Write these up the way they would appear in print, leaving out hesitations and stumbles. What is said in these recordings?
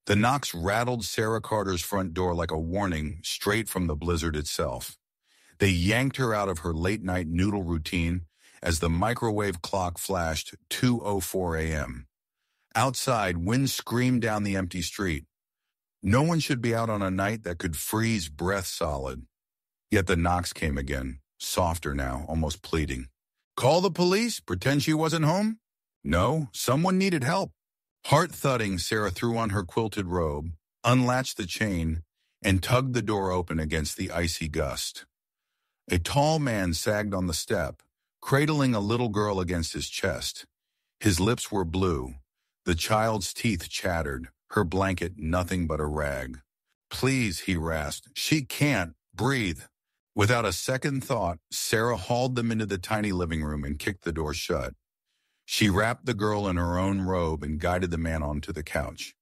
The knocks rattled Sarah Carter's front door like a warning straight from the blizzard itself. They yanked her out of her late-night noodle routine as the microwave clock flashed 2:04 a.m. Outside, wind screamed down the empty street. No one should be out on a night that could freeze breath solid. Yet the knocks came again, softer now, almost pleading. Call the police? Pretend she wasn't home? No, someone needed help. Heart-thudding, Sarah threw on her quilted robe, unlatched the chain, and tugged the door open against the icy gust. A tall man sagged on the step, cradling a little girl against his chest. His lips were blue. The child's teeth chattered, her blanket nothing but a rag. Please, he rasped. She can't breathe. Without a second thought, Sarah hauled them into the tiny living room and kicked the door shut. She wrapped the girl in her own robe and guided the man onto the couch.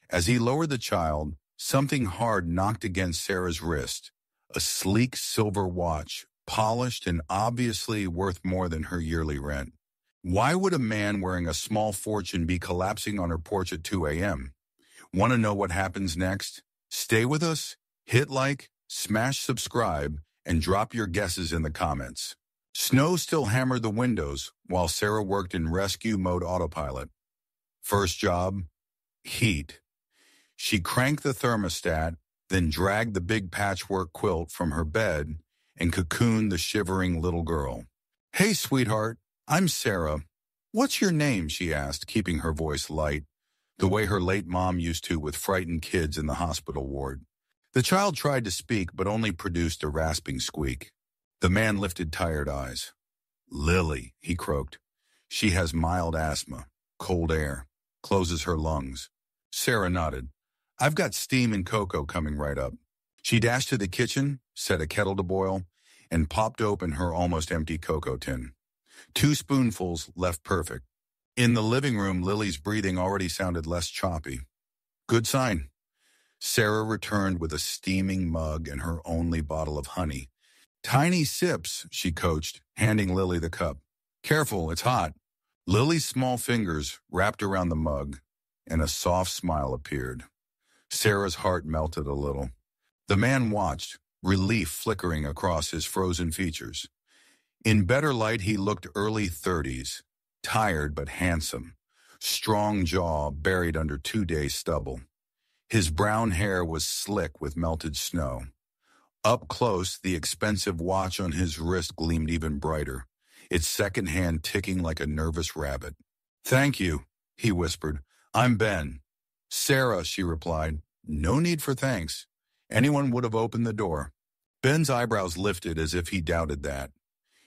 As he lowered the child, something hard knocked against Sarah's wrist. A sleek silver watch, polished and obviously worth more than her yearly rent. Why would a man wearing a small fortune be collapsing on her porch at 2 a.m.? Want to know what happens next? Stay with us, hit like, smash subscribe, and drop your guesses in the comments. Snow still hammered the windows while Sarah worked in rescue mode autopilot. First job, heat. She cranked the thermostat, then dragged the big patchwork quilt from her bed and cocooned the shivering little girl. Hey, sweetheart, I'm Sarah. What's your name? She asked, keeping her voice light, the way her late mom used to with frightened kids in the hospital ward. The child tried to speak but only produced a rasping squeak. The man lifted tired eyes. Lily, he croaked. She has mild asthma, cold air, closes her lungs. Sarah nodded. I've got steam and cocoa coming right up. She dashed to the kitchen, set a kettle to boil, and popped open her almost empty cocoa tin. 2 spoonfuls left perfect. In the living room, Lily's breathing already sounded less choppy. Good sign. Sarah returned with a steaming mug and her only bottle of honey. Tiny sips, she coached, handing Lily the cup. Careful, it's hot. Lily's small fingers wrapped around the mug, and a soft smile appeared. Sarah's heart melted a little. The man watched, relief flickering across his frozen features. In better light, he looked early 30s, tired but handsome, strong jaw buried under 2 days' stubble. His brown hair was slick with melted snow. Up close, the expensive watch on his wrist gleamed even brighter, its second hand ticking like a nervous rabbit. Thank you, he whispered. I'm Ben. Sarah, she replied. No need for thanks. Anyone would have opened the door. Ben's eyebrows lifted as if he doubted that.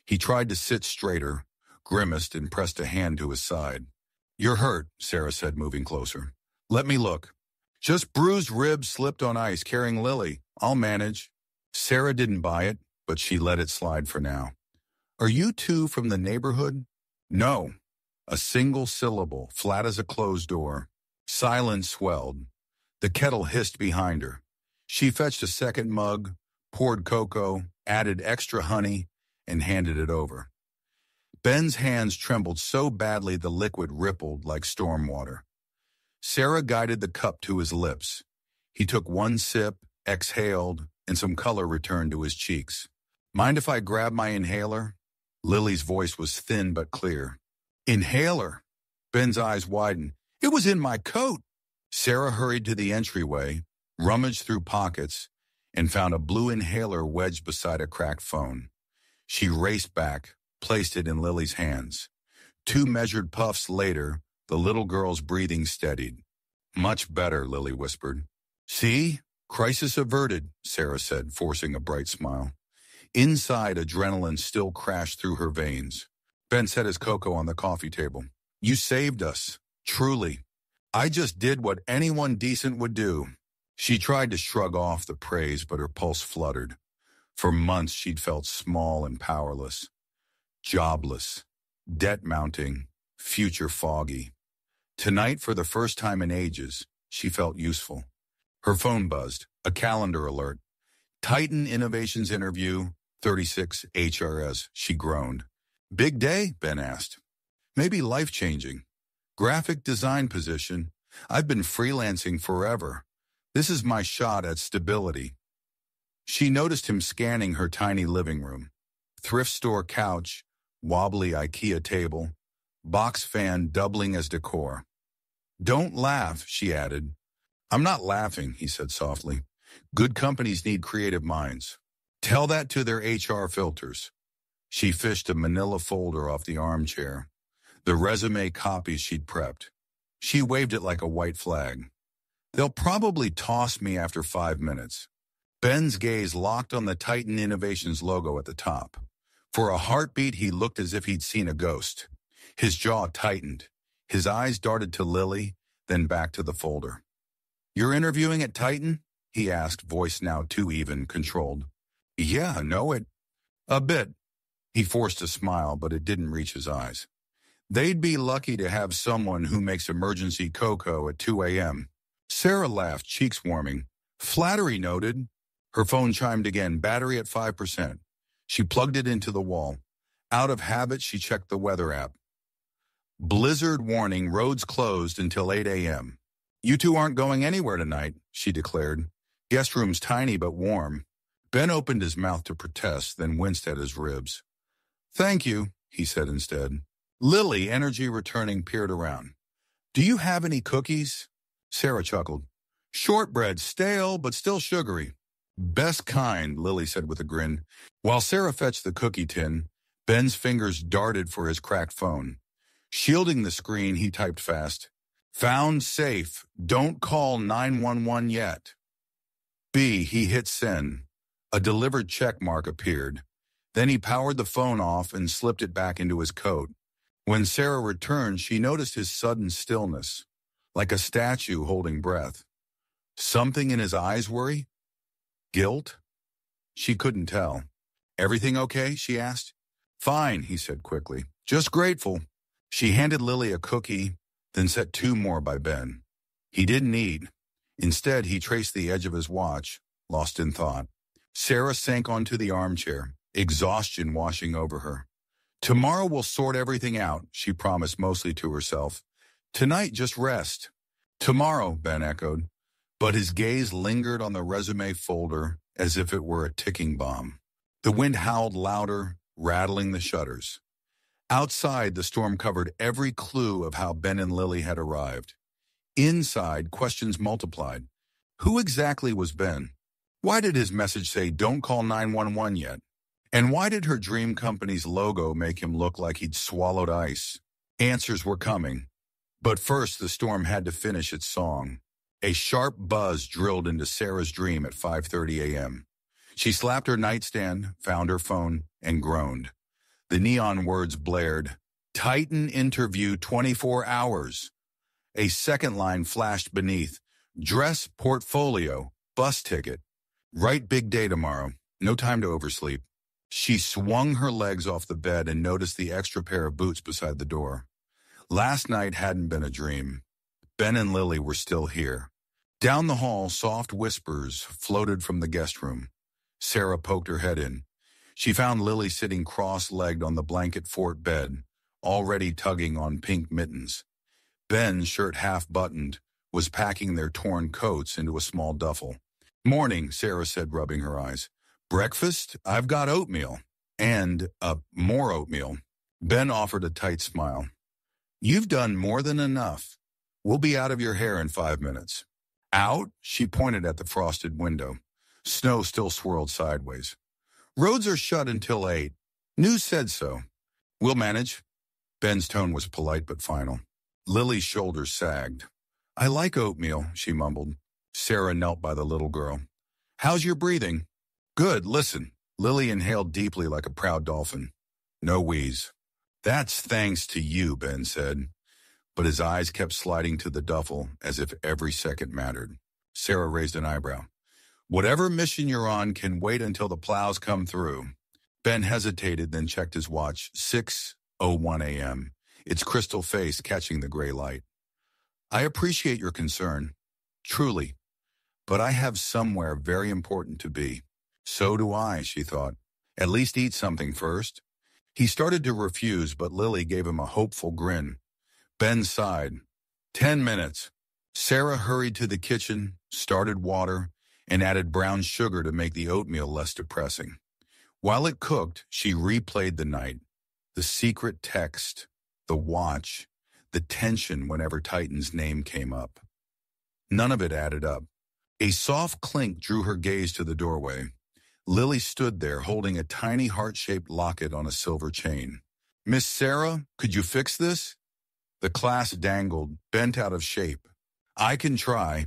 He tried to sit straighter, grimaced, and pressed a hand to his side. You're hurt, Sarah said, moving closer. Let me look. Just bruised ribs slipped on ice carrying Lily. I'll manage. Sarah didn't buy it, but she let it slide for now. Are you two from the neighborhood? No. A single syllable, flat as a closed door. Silence swelled. The kettle hissed behind her. She fetched a second mug, poured cocoa, added extra honey, and handed it over. Ben's hands trembled so badly the liquid rippled like storm water. Sarah guided the cup to his lips. He took one sip, exhaled, and some color returned to his cheeks. Mind if I grab my inhaler? Lily's voice was thin but clear. Inhaler? Ben's eyes widened. It was in my coat. Sarah hurried to the entryway, rummaged through pockets, and found a blue inhaler wedged beside a cracked phone. She raced back, placed it in Lily's hands. 2 measured puffs later, the little girl's breathing steadied. Much better, Lily whispered. See? Crisis averted, Sarah said, forcing a bright smile. Inside, adrenaline still crashed through her veins. Ben set his cocoa on the coffee table. You saved us. Truly. I just did what anyone decent would do. She tried to shrug off the praise, but her pulse fluttered. For months, she'd felt small and powerless. Jobless. Debt mounting. Future foggy. Tonight, for the first time in ages, she felt useful. Her phone buzzed. A calendar alert. Titan Innovations interview, 36 HRS, she groaned. Big day? Ben asked. Maybe life-changing. Graphic design position, I've been freelancing forever. This is my shot at stability. She noticed him scanning her tiny living room. Thrift store couch, wobbly IKEA table, box fan doubling as decor. Don't laugh, she added. I'm not laughing, he said softly. Good companies need creative minds. Tell that to their HR filters. She fished a manila folder off the armchair, the resume copies she'd prepped. She waved it like a white flag. They'll probably toss me after 5 minutes. Ben's gaze locked on the Titan Innovations logo at the top. For a heartbeat, he looked as if he'd seen a ghost. His jaw tightened. His eyes darted to Lily, then back to the folder. You're interviewing at Titan? He asked, voice now too even, controlled. Yeah, know it. A bit. He forced a smile, but it didn't reach his eyes. They'd be lucky to have someone who makes emergency cocoa at 2 a.m. Sarah laughed, cheeks warming. Flattery noted. Her phone chimed again, battery at 5%. She plugged it into the wall. Out of habit, she checked the weather app. Blizzard warning, roads closed until 8 a.m. You two aren't going anywhere tonight, she declared. Guest room's tiny but warm. Ben opened his mouth to protest, then winced at his ribs. Thank you, he said instead. Lily, energy returning, peered around. Do you have any cookies? Sarah chuckled. Shortbread, stale but still sugary. Best kind, Lily said with a grin. While Sarah fetched the cookie tin, Ben's fingers darted for his cracked phone. Shielding the screen, he typed fast. Found safe. Don't call 911 yet. B, he hit send. A delivered check mark appeared. Then he powered the phone off and slipped it back into his coat. When Sarah returned, she noticed his sudden stillness, like a statue holding breath. Something in his eyes worry? Guilt? She couldn't tell. Everything okay? She asked. Fine, he said quickly. Just grateful. She handed Lily a cookie, then set 2 more by Ben. He didn't eat. Instead, he traced the edge of his watch, lost in thought. Sarah sank onto the armchair, exhaustion washing over her. Tomorrow we'll sort everything out, she promised mostly to herself. Tonight, just rest. Tomorrow, Ben echoed, but his gaze lingered on the resume folder as if it were a ticking bomb. The wind howled louder, rattling the shutters. Outside, the storm covered every clue of how Ben and Lily had arrived. Inside, questions multiplied. Who exactly was Ben? Why did his message say, don't call 911 yet? And why did her dream company's logo make him look like he'd swallowed ice? Answers were coming. But first, the storm had to finish its song. A sharp buzz drilled into Sarah's dream at 5:30 a.m. She slapped her nightstand, found her phone, and groaned. The neon words blared, Titan interview 24 hours. A second line flashed beneath, dress portfolio, bus ticket. Write big day tomorrow, no time to oversleep. She swung her legs off the bed and noticed the extra pair of boots beside the door. Last night hadn't been a dream. Ben and Lily were still here. Down the hall, soft whispers floated from the guest room. Sarah poked her head in. She found Lily sitting cross-legged on the blanket fort bed, already tugging on pink mittens. Ben, shirt half-buttoned, was packing their torn coats into a small duffel. Morning, Sarah said, rubbing her eyes. Breakfast? I've got oatmeal. And, more oatmeal. Ben offered a tight smile. You've done more than enough. We'll be out of your hair in 5 minutes. Out? She pointed at the frosted window. Snow still swirled sideways. Roads are shut until 8. News said so. We'll manage. Ben's tone was polite but final. Lily's shoulders sagged. I like oatmeal, she mumbled. Sarah knelt by the little girl. How's your breathing? Good, listen. Lily inhaled deeply like a proud dolphin. No wheeze. That's thanks to you, Ben said. But his eyes kept sliding to the duffel as if every second mattered. Sarah raised an eyebrow. Whatever mission you're on can wait until the plows come through. Ben hesitated, then checked his watch. 6:01 a.m. Its crystal face catching the gray light. I appreciate your concern. Truly. But I have somewhere very important to be. So do I, she thought. At least eat something first. He started to refuse, but Lily gave him a hopeful grin. Ben sighed. 10 minutes. Sarah hurried to the kitchen, started water, and added brown sugar to make the oatmeal less depressing. While it cooked, she replayed the night. The secret text, the watch, the tension whenever Titan's name came up. None of it added up. A soft clink drew her gaze to the doorway. Lily stood there holding a tiny heart-shaped locket on a silver chain. "Miss Sarah, could you fix this?" The clasp dangled, bent out of shape. "I can try."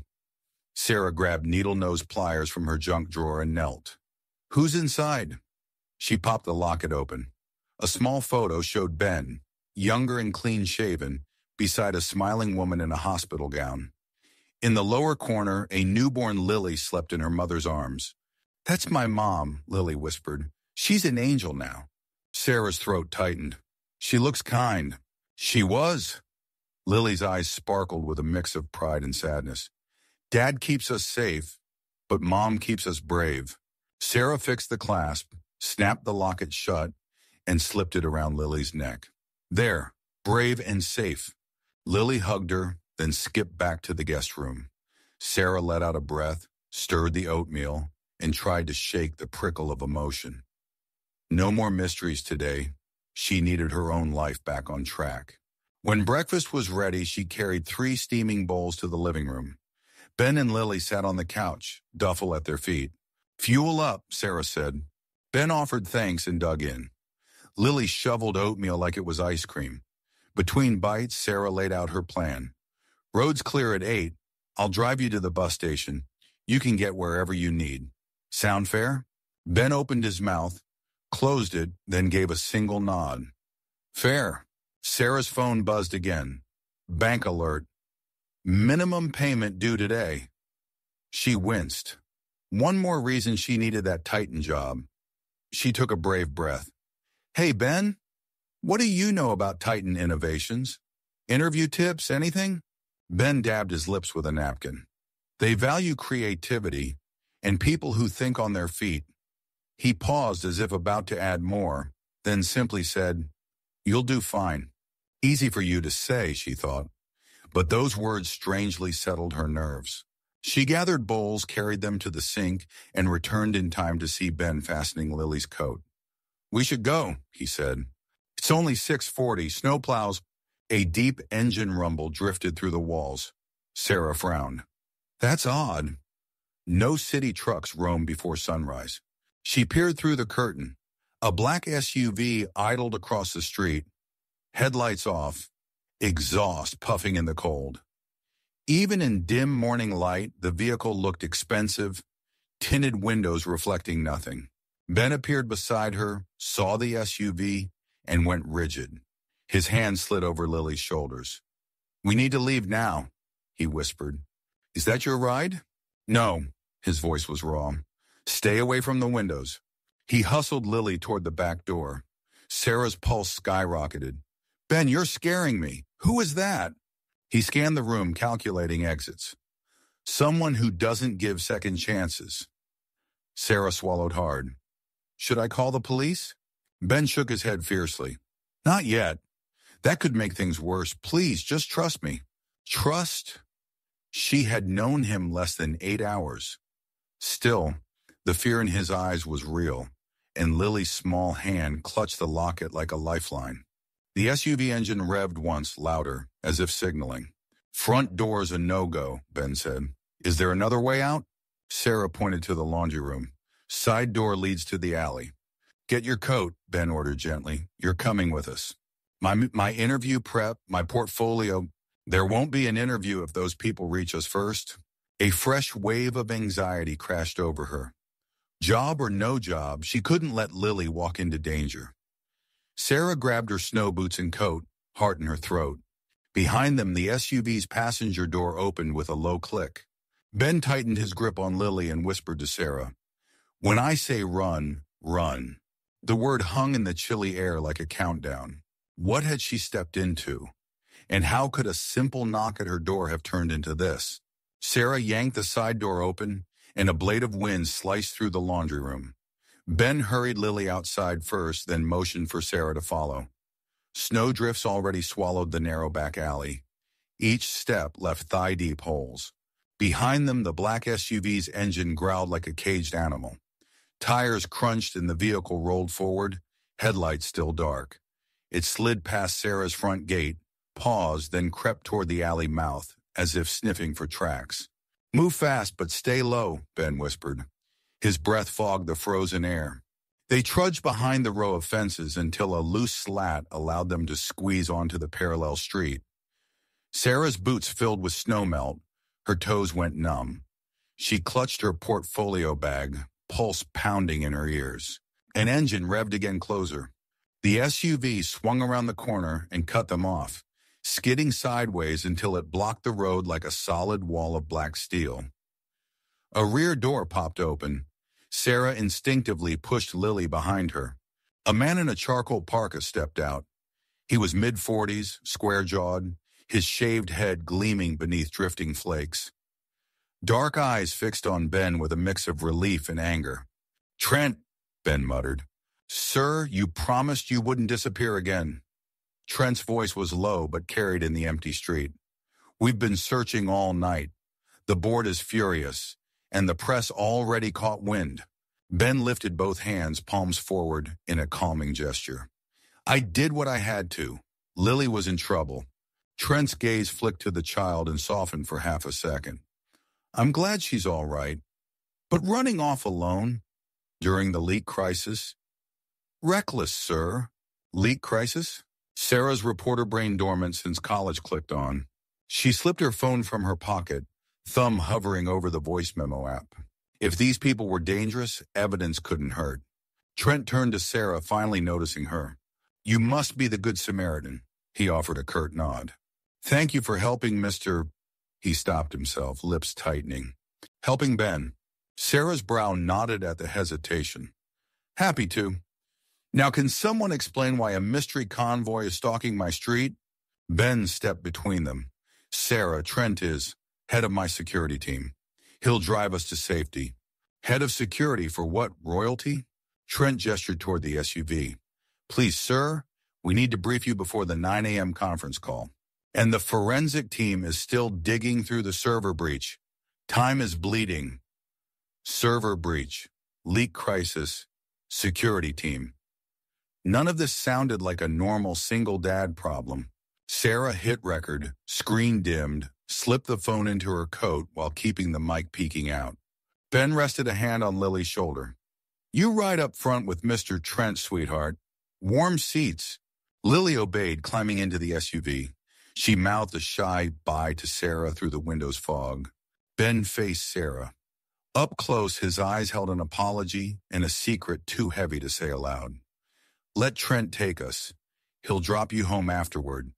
Sarah grabbed needle-nose pliers from her junk drawer and knelt. "Who's inside?" She popped the locket open. A small photo showed Ben, younger and clean-shaven, beside a smiling woman in a hospital gown. In the lower corner, a newborn Lily slept in her mother's arms. "That's my mom," Lily whispered. "She's an angel now." Sarah's throat tightened. "She looks kind." "She was." Lily's eyes sparkled with a mix of pride and sadness. "Dad keeps us safe, but Mom keeps us brave." Sarah fixed the clasp, snapped the locket shut, and slipped it around Lily's neck. "There, brave and safe." Lily hugged her, then skipped back to the guest room. Sarah let out a breath, stirred the oatmeal, and tried to shake the prickle of emotion. No more mysteries today. She needed her own life back on track. When breakfast was ready, she carried 3 steaming bowls to the living room. Ben and Lily sat on the couch, duffel at their feet. "Fuel up," Sarah said. Ben offered thanks and dug in. Lily shoveled oatmeal like it was ice cream. Between bites, Sarah laid out her plan. "Road's clear at 8. I'll drive you to the bus station. You can get wherever you need. Sound fair?" Ben opened his mouth, closed it, then gave a single nod. "Fair." Sarah's phone buzzed again. Bank alert. Minimum payment due today. She winced. One more reason she needed that Titan job. She took a brave breath. "Hey, Ben, what do you know about Titan Innovations? Interview tips, anything?" Ben dabbed his lips with a napkin. "They value creativity and people who think on their feet." He paused as if about to add more, then simply said, "You'll do fine." Easy for you to say, she thought, but those words strangely settled her nerves. She gathered bowls, carried them to the sink, and returned in time to see Ben fastening Lily's coat. "We should go," he said. "It's only 6:40, snowplows." A deep engine rumble drifted through the walls. Sarah frowned. "That's odd." No city trucks roam before sunrise. She peered through the curtain. A black SUV idled across the street, headlights off, exhaust puffing in the cold. Even in dim morning light, the vehicle looked expensive, tinted windows reflecting nothing. Ben appeared beside her, saw the SUV, and went rigid. His hand slid over Lily's shoulders. "We need to leave now," he whispered. "Is that your ride?" "No," his voice was raw. "Stay away from the windows." He hustled Lily toward the back door. Sarah's pulse skyrocketed. "Ben, you're scaring me. Who is that?" He scanned the room, calculating exits. "Someone who doesn't give second chances." Sarah swallowed hard. "Should I call the police?" Ben shook his head fiercely. "Not yet. That could make things worse. Please, just trust me." Trust? She had known him less than 8 hours. Still, the fear in his eyes was real, and Lily's small hand clutched the locket like a lifeline. The SUV engine revved once, louder, as if signaling. "Front door's a no-go," Ben said. "Is there another way out?" Sarah pointed to the laundry room. "Side door leads to the alley." "Get your coat," Ben ordered gently. "You're coming with us." My interview prep, my portfolio. There won't be an interview if those people reach us first." A fresh wave of anxiety crashed over her. Job or no job, she couldn't let Lily walk into danger. Sarah grabbed her snow boots and coat, heart in her throat. Behind them, the SUV's passenger door opened with a low click. Ben tightened his grip on Lily and whispered to Sarah, "When I say run, run." The word hung in the chilly air like a countdown. What had she stepped into? And how could a simple knock at her door have turned into this? Sarah yanked the side door open, and a blade of wind sliced through the laundry room. Ben hurried Lily outside first, then motioned for Sarah to follow. Snowdrifts already swallowed the narrow back alley. Each step left thigh-deep holes. Behind them, the black SUV's engine growled like a caged animal. Tires crunched and the vehicle rolled forward, headlights still dark. It slid past Sarah's front gate, paused, then crept toward the alley mouth, as if sniffing for tracks. "Move fast, but stay low," Ben whispered. His breath fogged the frozen air. They trudged behind the row of fences until a loose slat allowed them to squeeze onto the parallel street. Sarah's boots filled with snowmelt. Her toes went numb. She clutched her portfolio bag, pulse pounding in her ears. An engine revved again closer. The SUV swung around the corner and cut them off, skidding sideways until it blocked the road like a solid wall of black steel. A rear door popped open. Sarah instinctively pushed Lily behind her. A man in a charcoal parka stepped out. He was mid-40s, square-jawed, his shaved head gleaming beneath drifting flakes. Dark eyes fixed on Ben with a mix of relief and anger. "Trent," Ben muttered. "Sir, you promised you wouldn't disappear again." Trent's voice was low but carried in the empty street. "We've been searching all night. The board is furious, and the press already caught wind." Ben lifted both hands, palms forward, in a calming gesture. "I did what I had to. Lily was in trouble." Trent's gaze flicked to the child and softened for half a second. "I'm glad she's all right. But running off alone during the leak crisis? Reckless, sir." "Leak crisis?" Sarah's reporter brain dormant since college clicked on. She slipped her phone from her pocket, thumb hovering over the voice memo app. If these people were dangerous, evidence couldn't hurt. Trent turned to Sarah, finally noticing her. "You must be the Good Samaritan," he offered a curt nod. "Thank you for helping Mr. He stopped himself, lips tightening. "Helping Ben." Sarah's brow knotted at the hesitation. "Happy to. Now can someone explain why a mystery convoy is stalking my street?" Ben stepped between them. "Sarah, Trent is head of my security team. He'll drive us to safety." "Head of security for what, royalty?" Trent gestured toward the SUV. "Please, sir, we need to brief you before the 9 a.m. conference call. And the forensic team is still digging through the server breach. Time is bleeding." Server breach, leak crisis, security team. None of this sounded like a normal single dad problem. Sarah hit record, screen dimmed, slipped the phone into her coat while keeping the mic peeking out. Ben rested a hand on Lily's shoulder. "You ride up front with Mr. Trent, sweetheart. Warm seats." Lily obeyed, climbing into the SUV. She mouthed a shy bye to Sarah through the window's fog. Ben faced Sarah. Up close, his eyes held an apology and a secret too heavy to say aloud. "Let Trent take us. He'll drop you home afterward."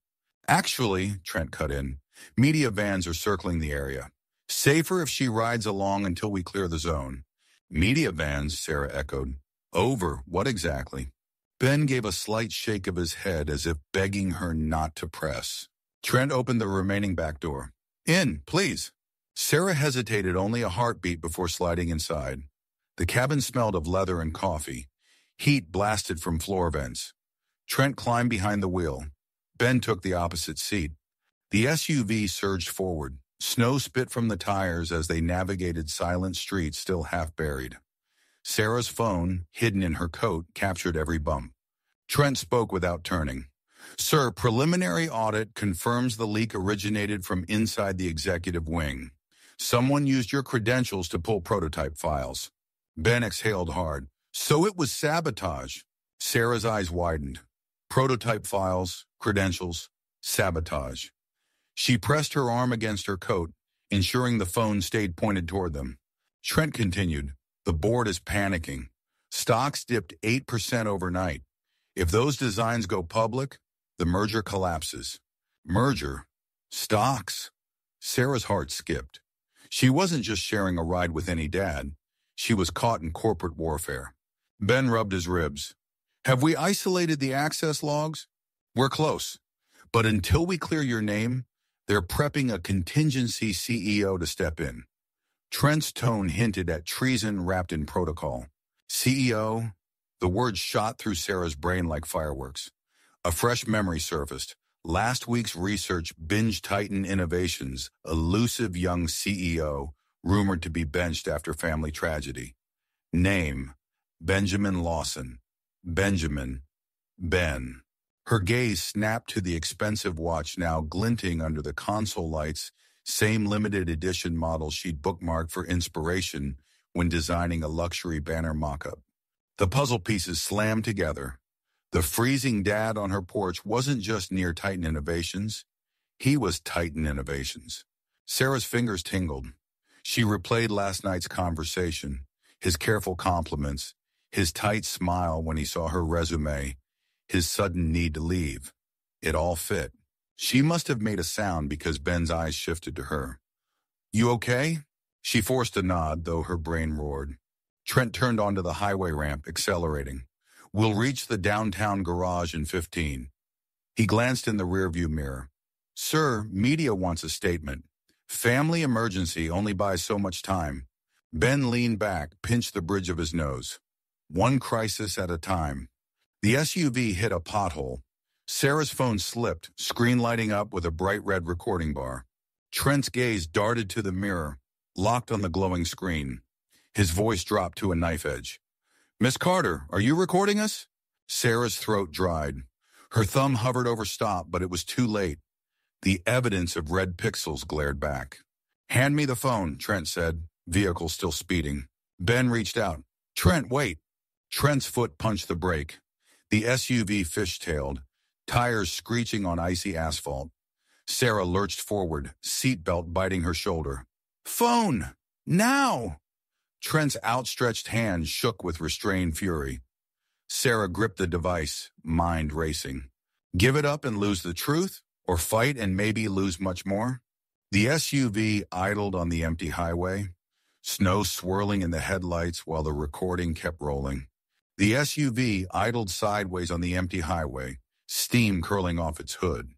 "Actually," Trent cut in, "media vans are circling the area. Safer if she rides along until we clear the zone." "Media vans," Sarah echoed. "Over. What exactly?" Ben gave a slight shake of his head as if begging her not to press. Trent opened the remaining back door. "In, please." Sarah hesitated only a heartbeat before sliding inside. The cabin smelled of leather and coffee. Heat blasted from floor vents. Trent climbed behind the wheel. Ben took the opposite seat. The SUV surged forward. Snow spit from the tires as they navigated silent streets still half buried. Sarah's phone, hidden in her coat, captured every bump. Trent spoke without turning. "Sir, preliminary audit confirms the leak originated from inside the executive wing. Someone used your credentials to pull prototype files." Ben exhaled hard. "So it was sabotage." Sarah's eyes widened. Prototype files, credentials, sabotage. She pressed her arm against her coat, ensuring the phone stayed pointed toward them. Trent continued, "The board is panicking. Stocks dipped 8% overnight. If those designs go public, the merger collapses." "Merger? Stocks?" Sarah's heart skipped. She wasn't just sharing a ride with any dad. She was caught in corporate warfare. Ben rubbed his ribs. "Have we isolated the access logs?" "We're close. But until we clear your name, they're prepping a contingency CEO to step in." Trent's tone hinted at treason wrapped in protocol. "CEO?" The word shot through Sarah's brain like fireworks. A fresh memory surfaced. Last week's research binged Titan Innovations, elusive young CEO, rumored to be benched after family tragedy. Name, Benjamin Lawson. Benjamin. Ben. Her gaze snapped to the expensive watch now glinting under the console lights, same limited edition model she'd bookmarked for inspiration when designing a luxury banner mock-up. The puzzle pieces slammed together. The freezing dad on her porch wasn't just near Titan Innovations. He was Titan Innovations. Sarah's fingers tingled. She replayed last night's conversation, his careful compliments, his tight smile when he saw her resume, his sudden need to leave. It all fit. She must have made a sound because Ben's eyes shifted to her. "You okay?" She forced a nod, though her brain roared. Trent turned onto the highway ramp, accelerating. "We'll reach the downtown garage in 15. He glanced in the rearview mirror. "Sir, media wants a statement. Family emergency only buys so much time." Ben leaned back, pinched the bridge of his nose. One crisis at a time. The SUV hit a pothole. Sarah's phone slipped, screen lighting up with a bright red recording bar. Trent's gaze darted to the mirror, locked on the glowing screen. His voice dropped to a knife edge. "Miss Carter, are you recording us?" Sarah's throat dried. Her thumb hovered over stop, but it was too late. The evidence of red pixels glared back. "Hand me the phone," Trent said, vehicle still speeding. Ben reached out. "Trent, wait." Trent's foot punched the brake. The SUV fishtailed, tires screeching on icy asphalt. Sarah lurched forward, seatbelt biting her shoulder. "Phone! Now!" Trent's outstretched hand shook with restrained fury. Sarah gripped the device, mind racing. Give it up and lose the truth, or fight and maybe lose much more? The SUV idled on the empty highway, snow swirling in the headlights while the recording kept rolling. The SUV idled sideways on the empty highway, steam curling off its hood.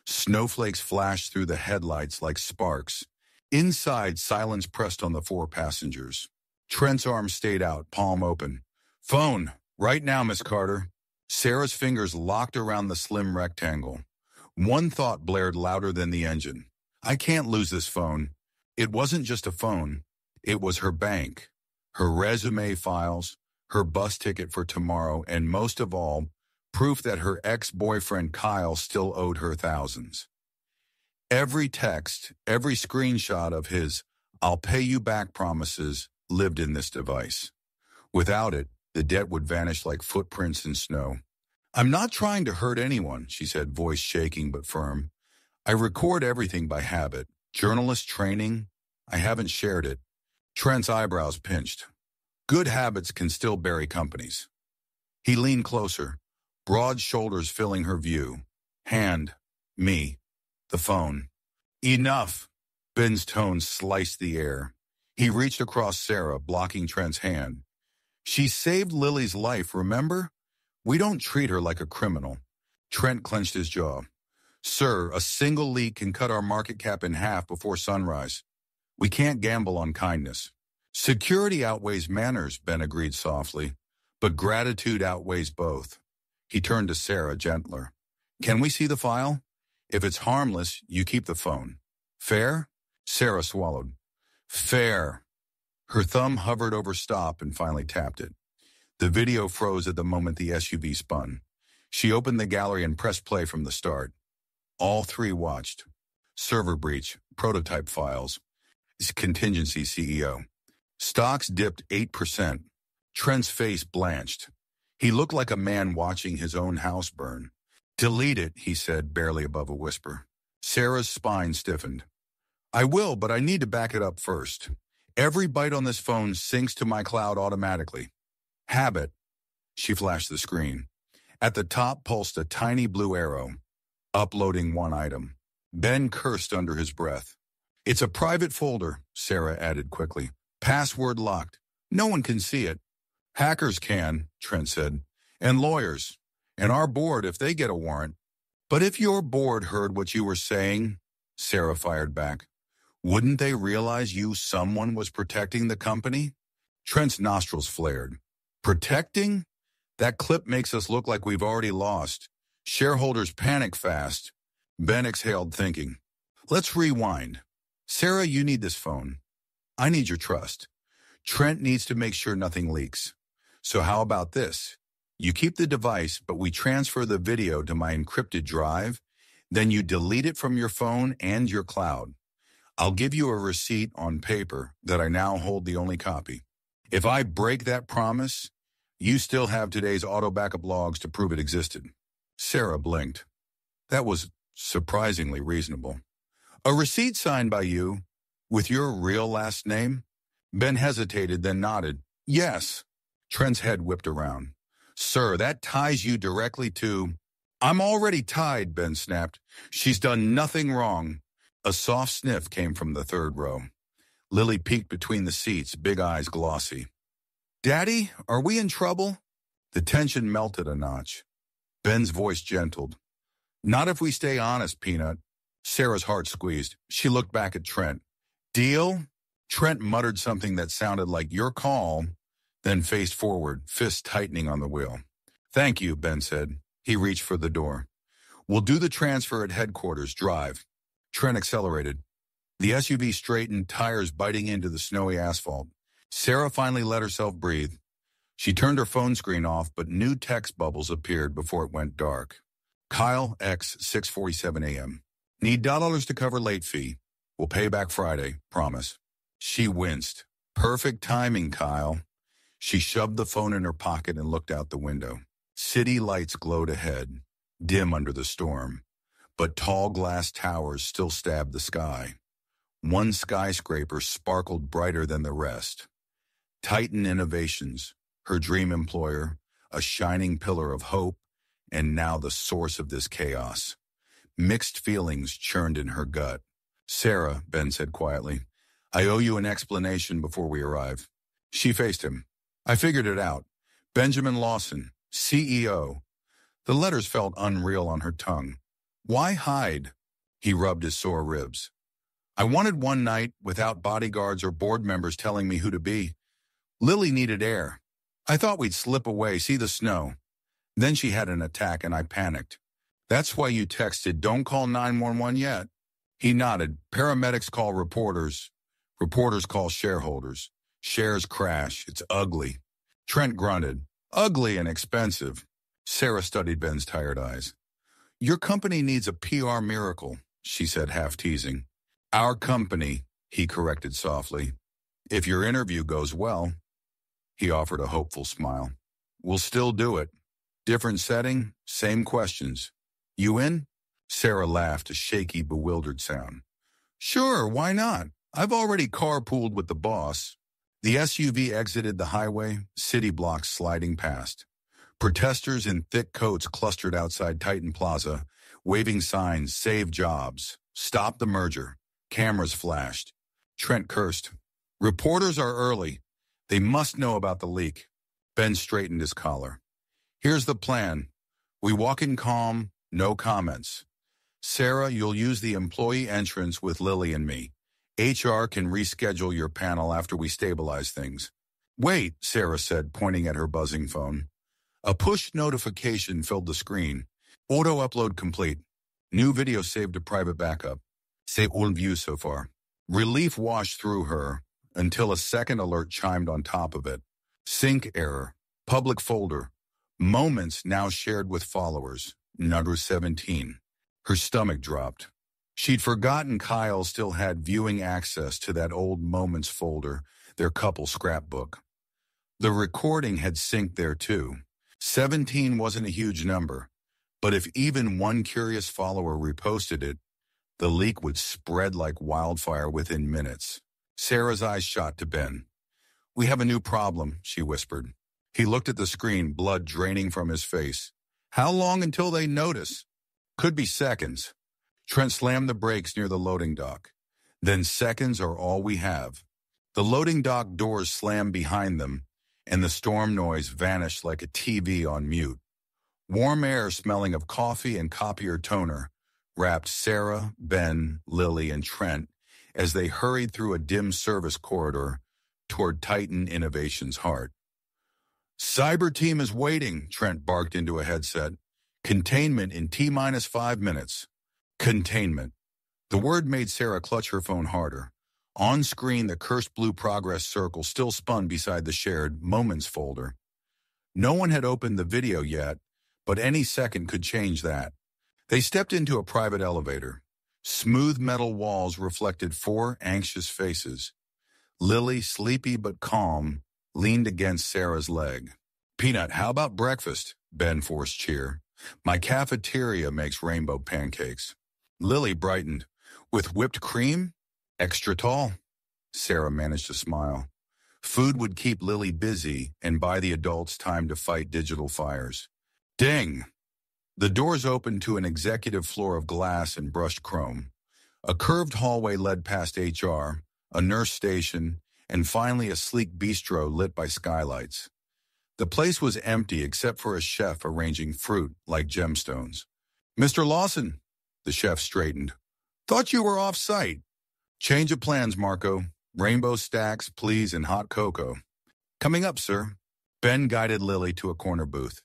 Snowflakes flashed through the headlights like sparks. Inside, silence pressed on the four passengers. Trent's arm stayed out, palm open. "Phone, right now, Miss Carter." Sarah's fingers locked around the slim rectangle. One thought blared louder than the engine. "I can't lose this phone." It wasn't just a phone. It was her bank, her resume files, her bus ticket for tomorrow, and most of all, proof that her ex-boyfriend Kyle still owed her thousands. Every text, every screenshot of his "I'll pay you back" promises lived in this device. Without it, the debt would vanish like footprints in snow. "I'm not trying to hurt anyone," she said, voice shaking but firm. "I record everything by habit. Journalist training. I haven't shared it." Trent's eyebrows pinched. Good habits can still bury companies. He leaned closer, broad shoulders filling her view. "Hand. Me. The phone." "Enough." Ben's tone sliced the air. He reached across Sarah, blocking Trent's hand. "She saved Lily's life, remember? We don't treat her like a criminal." Trent clenched his jaw. "Sir, a single leak can cut our market cap in half before sunrise. We can't gamble on kindness." "Security outweighs manners," Ben agreed softly, "but gratitude outweighs both." He turned to Sarah, gentler. "Can we see the file? If it's harmless, you keep the phone. Fair?" Sarah swallowed. "Fair." Her thumb hovered over stop and finally tapped it. The video froze at the moment the SUV spun. She opened the gallery and pressed play from the start. All three watched. Server breach, prototype files. Contingency CEO. Stocks dipped 8%. Trent's face blanched. He looked like a man watching his own house burn. "Delete it," he said, barely above a whisper. Sarah's spine stiffened. "I will, but I need to back it up first. Every byte on this phone syncs to my cloud automatically. Habit." She flashed the screen. At the top pulsed a tiny blue arrow. Uploading one item. Ben cursed under his breath. "It's a private folder," Sarah added quickly. "Password locked. No one can see it." "Hackers can," Trent said. "And lawyers. And our board if they get a warrant." "But if your board heard what you were saying," Sarah fired back, "wouldn't they realize someone was protecting the company?" Trent's nostrils flared. "Protecting? That clip makes us look like we've already lost. Shareholders panic fast. Ben exhaled, thinking. Let's rewind. Sarah, you need this phone. I need your trust. Trent needs to make sure nothing leaks. So how about this? You keep the device, but we transfer the video to my encrypted drive. Then you delete it from your phone and your cloud. I'll give you a receipt on paper that I now hold the only copy. If I break that promise, you still have today's auto backup logs to prove it existed. Sarah blinked. That was surprisingly reasonable. A receipt signed by you, with your real last name? Ben hesitated, then nodded. Yes. Trent's head whipped around. Sir, that ties you directly to... I'm already tied, Ben snapped. She's done nothing wrong. A soft sniff came from the third row. Lily peeked between the seats, big eyes glossy. Daddy, are we in trouble? The tension melted a notch. Ben's voice gentled. Not if we stay honest, Peanut. Sarah's heart squeezed. She looked back at Trent. Deal? Trent muttered something that sounded like your call, then faced forward, fists tightening on the wheel. Thank you, Ben said. He reached for the door. We'll do the transfer at headquarters. Drive. Trent accelerated. The SUV straightened, tires biting into the snowy asphalt. Sarah finally let herself breathe. She turned her phone screen off, but new text bubbles appeared before it went dark. Kyle, X, 6:47 a.m. Need dollars to cover late fee. We'll pay back Friday, promise. She winced. Perfect timing, Kyle. She shoved the phone in her pocket and looked out the window. City lights glowed ahead, dim under the storm, but tall glass towers still stabbed the sky. One skyscraper sparkled brighter than the rest. Titan Innovations, her dream employer, a shining pillar of hope, and now the source of this chaos. Mixed feelings churned in her gut. Sarah, Ben said quietly, I owe you an explanation before we arrive. She faced him. I figured it out. Benjamin Lawson, CEO. The letters felt unreal on her tongue. Why hide? He rubbed his sore ribs. I wanted one night without bodyguards or board members telling me who to be. Lily needed air. I thought we'd slip away, see the snow. Then she had an attack and I panicked. That's why you texted, don't call 911 yet. He nodded. Paramedics call reporters. Reporters call shareholders. Shares crash. It's ugly. Trent grunted. Ugly and expensive. Sarah studied Ben's tired eyes. Your company needs a PR miracle, she said, half teasing. Our company, he corrected softly. If your interview goes well, he offered a hopeful smile. We'll still do it. Different setting, same questions. You in? Sarah laughed, a shaky, bewildered sound. Sure, why not? I've already carpooled with the boss. The SUV exited the highway, city blocks sliding past. Protesters in thick coats clustered outside Titan Plaza, waving signs, save jobs, stop the merger. Cameras flashed. Trent cursed. Reporters are early. They must know about the leak. Ben straightened his collar. Here's the plan. We walk in calm, no comments. Sarah, you'll use the employee entrance with Lily and me. HR can reschedule your panel after we stabilize things. Wait, Sarah said, pointing at her buzzing phone. A push notification filled the screen. Auto upload complete. New video saved to private backup. Save all views so far. Relief washed through her until a second alert chimed on top of it. Sync error. Public folder. Moments now shared with followers. Number 17. Her stomach dropped. She'd forgotten Kyle still had viewing access to that old Moments folder, their couple scrapbook. The recording had synced there too. 17 wasn't a huge number, but if even one curious follower reposted it, the leak would spread like wildfire within minutes. Sarah's eyes shot to Ben. We have a new problem, she whispered. He looked at the screen, blood draining from his face. How long until they notice? Could be seconds. Trent slammed the brakes near the loading dock. Then seconds are all we have. The loading dock doors slammed behind them, and the storm noise vanished like a TV on mute. Warm air smelling of coffee and copier toner wrapped Sarah, Ben, Lily, and Trent as they hurried through a dim service corridor toward Titan Innovations' heart. Cyber team is waiting, Trent barked into a headset. Containment in T-minus 5 minutes. Containment. The word made Sarah clutch her phone harder. On screen, the cursed blue progress circle still spun beside the shared Moments folder. No one had opened the video yet, but any second could change that. They stepped into a private elevator. Smooth metal walls reflected 4 anxious faces. Lily, sleepy but calm, leaned against Sarah's leg. "Peanut, how about breakfast?" Ben forced cheer. "My cafeteria makes rainbow pancakes." Lily brightened. "With whipped cream? Extra tall." Sarah managed to smile. Food would keep Lily busy and buy the adults time to fight digital fires. Ding! The doors opened to an executive floor of glass and brushed chrome. A curved hallway led past HR, a nurse station, and finally a sleek bistro lit by skylights. The place was empty except for a chef arranging fruit like gemstones. "Mr. Lawson," the chef straightened. "Thought you were off-site." "Change of plans, Marco. Rainbow stacks, please, and hot cocoa." "Coming up, sir." Ben guided Lily to a corner booth.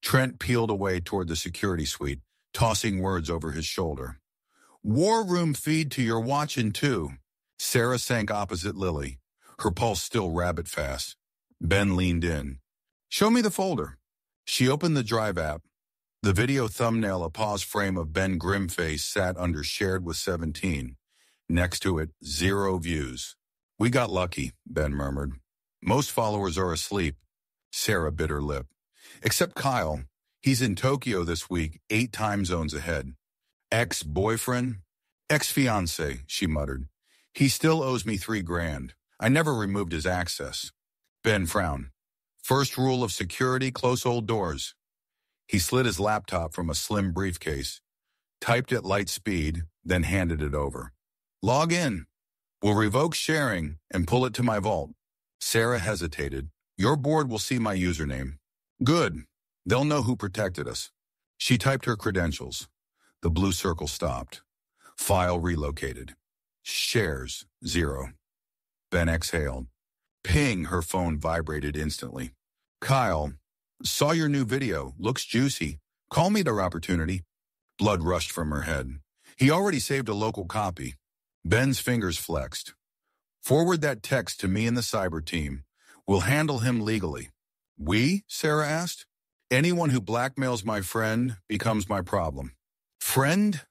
Trent peeled away toward the security suite, tossing words over his shoulder. "War room feed to your watchin' too." Sarah sank opposite Lily, her pulse still rabbit fast. Ben leaned in. "Show me the folder." She opened the Drive app. The video thumbnail, a pause frame of Ben Grimface, sat under Shared with 17. Next to it, 0 views. "We got lucky," Ben murmured. "Most followers are asleep." Sarah bit her lip. "Except Kyle. He's in Tokyo this week, 8 time zones ahead." "Ex-boyfriend?" "Ex-fiancé," she muttered. "He still owes me $3,000. I never removed his access." Ben frowned. "First rule of security, close old doors." He slid his laptop from a slim briefcase, typed at light speed, then handed it over. "Log in. We'll revoke sharing and pull it to my vault." Sarah hesitated. "Your board will see my username." "Good. They'll know who protected us." She typed her credentials. The blue circle stopped. File relocated. Shares, 0. Ben exhaled. Ping, her phone vibrated instantly. "Kyle, saw your new video. Looks juicy. Call me their opportunity." Blood rushed from her head. He already saved a local copy. Ben's fingers flexed. "Forward that text to me and the cyber team. We'll handle him legally." "We?" Sarah asked. "Anyone who blackmails my friend becomes my problem." "Friend?"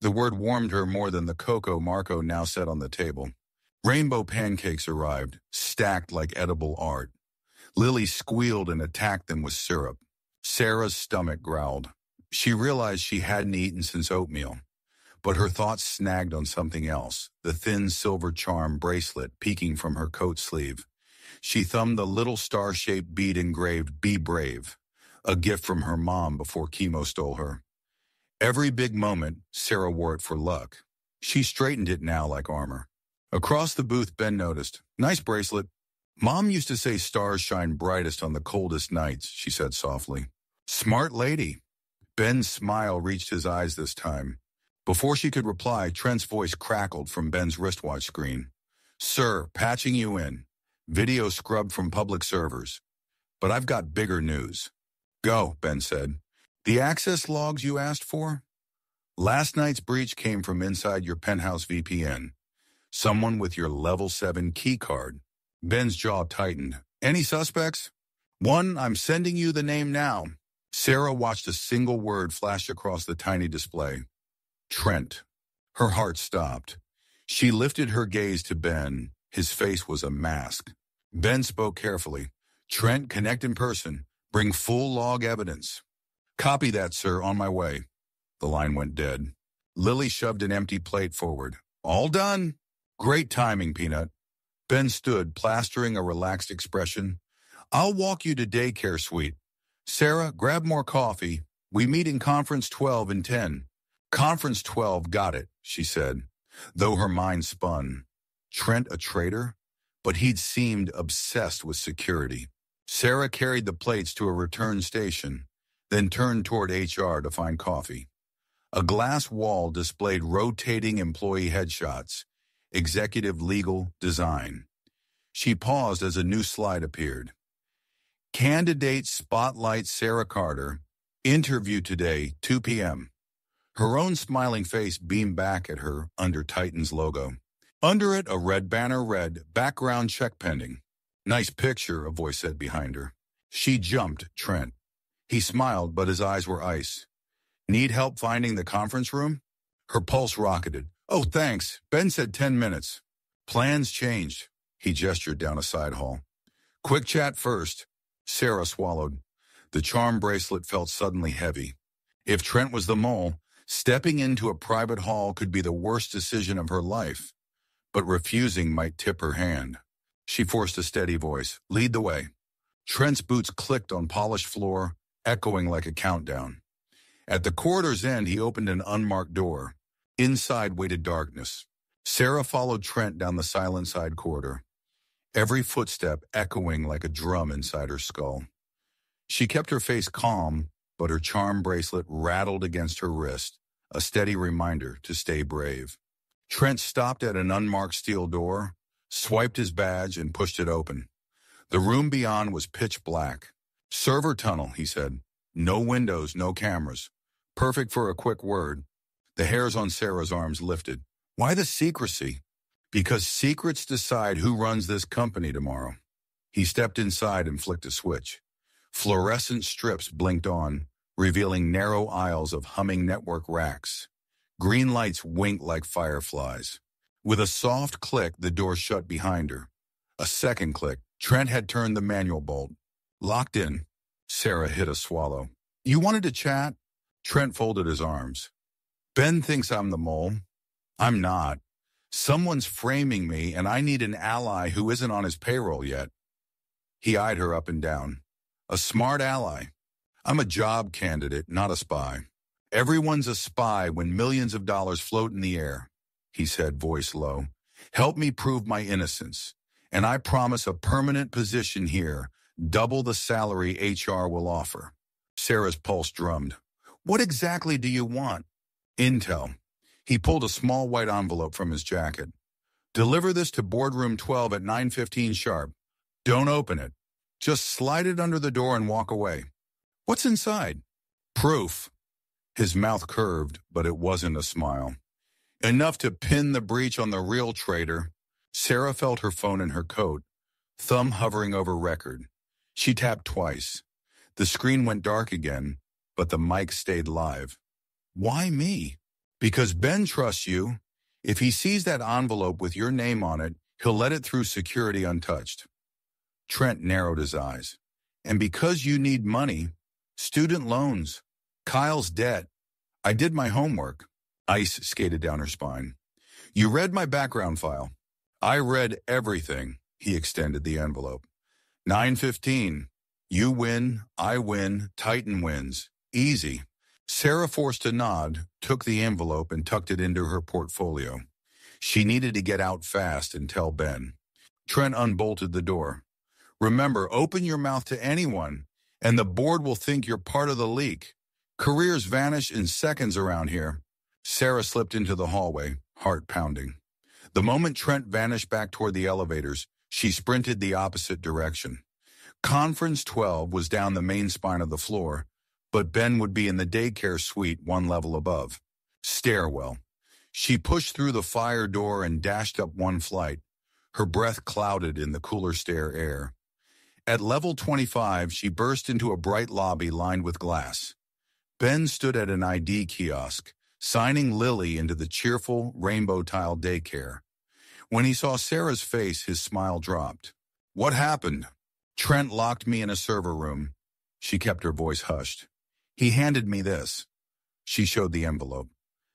The word warmed her more than the cocoa Marco now set on the table. Rainbow pancakes arrived, stacked like edible art. Lily squealed and attacked them with syrup. Sarah's stomach growled. She realized she hadn't eaten since oatmeal. But her thoughts snagged on something else, the thin silver charm bracelet peeking from her coat sleeve. She thumbed the little star-shaped bead engraved, "Be Brave," a gift from her mom before chemo stole her. Every big moment, Sarah wore it for luck. She straightened it now like armor. Across the booth, Ben noticed. "Nice bracelet." "Mom used to say stars shine brightest on the coldest nights," she said softly. "Smart lady." Ben's smile reached his eyes this time. Before she could reply, Trent's voice crackled from Ben's wristwatch screen. "Sir, patching you in. Video scrubbed from public servers. But I've got bigger news." "Go," Ben said. "The access logs you asked for? Last night's breach came from inside your penthouse VPN. Someone with your level 7 key card." Ben's jaw tightened. "Any suspects?" "One, I'm sending you the name now." Sarah watched a single word flash across the tiny display. Trent. Her heart stopped. She lifted her gaze to Ben. His face was a mask. Ben spoke carefully. "Trent, connect in person. Bring full log evidence." "Copy that, sir. On my way." The line went dead. Lily shoved an empty plate forward. "All done." "Great timing, Peanut." Ben stood, plastering a relaxed expression. "I'll walk you to daycare suite. Sarah, grab more coffee. We meet in Conference 12 in 10. "Conference 12, got it," she said, though her mind spun. Trent a traitor? But he'd seemed obsessed with security. Sarah carried the plates to a return station, then turned toward HR to find coffee. A glass wall displayed rotating employee headshots, executive legal design. She paused as a new slide appeared. "Candidate Spotlight Sarah Carter. Interview today, 2 p.m. Her own smiling face beamed back at her under Titan's logo. Under it, a red banner read, "Background check pending." "Nice picture," a voice said behind her. She jumped Trent. He smiled, but his eyes were ice. "Need help finding the conference room?" Her pulse rocketed. "Oh, thanks. Ben said 10 minutes. Plans changed." He gestured down a side hall. "Quick chat first." Sarah swallowed. The charm bracelet felt suddenly heavy. If Trent was the mole, stepping into a private hall could be the worst decision of her life. But refusing might tip her hand. She forced a steady voice. "Lead the way." Trent's boots clicked on polished floor, echoing like a countdown. At the corridor's end, he opened an unmarked door. Inside waited darkness. Sarah followed Trent down the silent side corridor, every footstep echoing like a drum inside her skull. She kept her face calm, but her charm bracelet rattled against her wrist, a steady reminder to stay brave. Trent stopped at an unmarked steel door, swiped his badge, and pushed it open. The room beyond was pitch black. "Server tunnel," he said. "No windows, no cameras. Perfect for a quick word." The hairs on Sarah's arms lifted. "Why the secrecy?" "Because secrets decide who runs this company tomorrow." He stepped inside and flicked a switch. Fluorescent strips blinked on, revealing narrow aisles of humming network racks. Green lights winked like fireflies. With a soft click, the door shut behind her. A second click. Trent had turned the manual bolt. "Locked in." Sarah hit a swallow. "You wanted to chat?" Trent folded his arms. "Ben thinks I'm the mole. I'm not. Someone's framing me, and I need an ally who isn't on his payroll yet." He eyed her up and down. "A smart ally. I'm a job candidate, not a spy. Everyone's a spy when millions of dollars float in the air," he said, voice low. "Help me prove my innocence, and I promise a permanent position here, double the salary HR will offer." Sarah's pulse drummed. "What exactly do you want?" "Intel." He pulled a small white envelope from his jacket. "Deliver this to boardroom 12 at 9:15 sharp. Don't open it. Just slide it under the door and walk away." "What's inside?" "Proof." His mouth curved, but it wasn't a smile. "Enough to pin the breach on the real traitor." Sarah felt her phone in her coat, thumb hovering over record. She tapped twice. The screen went dark again, but the mic stayed live. "Why me?" "Because Ben trusts you. If he sees that envelope with your name on it, he'll let it through security untouched." Trent narrowed his eyes. "And because you need money, student loans, Kyle's debt. I did my homework." Ice skated down her spine. "You read my background file." "I read everything." He extended the envelope. 9:15. You win, I win, Titan wins. Easy." Sarah forced a nod, took the envelope, and tucked it into her portfolio. She needed to get out fast and tell Ben. Trent unbolted the door. "Remember, open your mouth to anyone, and the board will think you're part of the leak. Careers vanish in seconds around here." Sarah slipped into the hallway, heart pounding. The moment Trent vanished back toward the elevators, she sprinted the opposite direction. Conference 12 was down the main spine of the floor, but Ben would be in the daycare suite one level above. Stairwell. She pushed through the fire door and dashed up one flight, her breath clouded in the cooler stair air. At level 25, she burst into a bright lobby lined with glass. Ben stood at an ID kiosk, signing Lily into the cheerful, rainbow-tiled daycare. When he saw Sarah's face, his smile dropped. "What happened?" "Trent locked me in a server room." She kept her voice hushed. "He handed me this." She showed the envelope.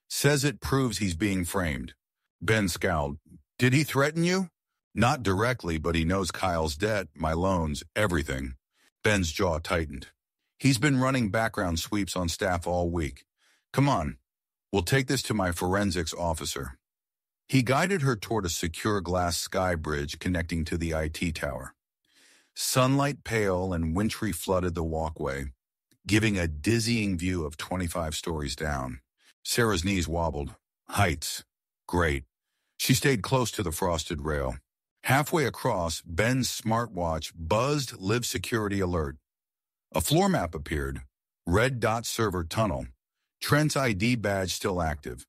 "Says it proves he's being framed." Ben scowled. "Did he threaten you?" "Not directly, but he knows Kyle's debt, my loans, everything." Ben's jaw tightened. "He's been running background sweeps on staff all week. Come on, we'll take this to my forensics officer." He guided her toward a secure glass sky bridge connecting to the IT tower. Sunlight pale and wintry flooded the walkway, giving a dizzying view of 25 stories down. Sarah's knees wobbled. Heights. Great. She stayed close to the frosted rail. Halfway across, Ben's smartwatch buzzed Live Security Alert. A floor map appeared. Red dot server tunnel. Trent's ID badge still active.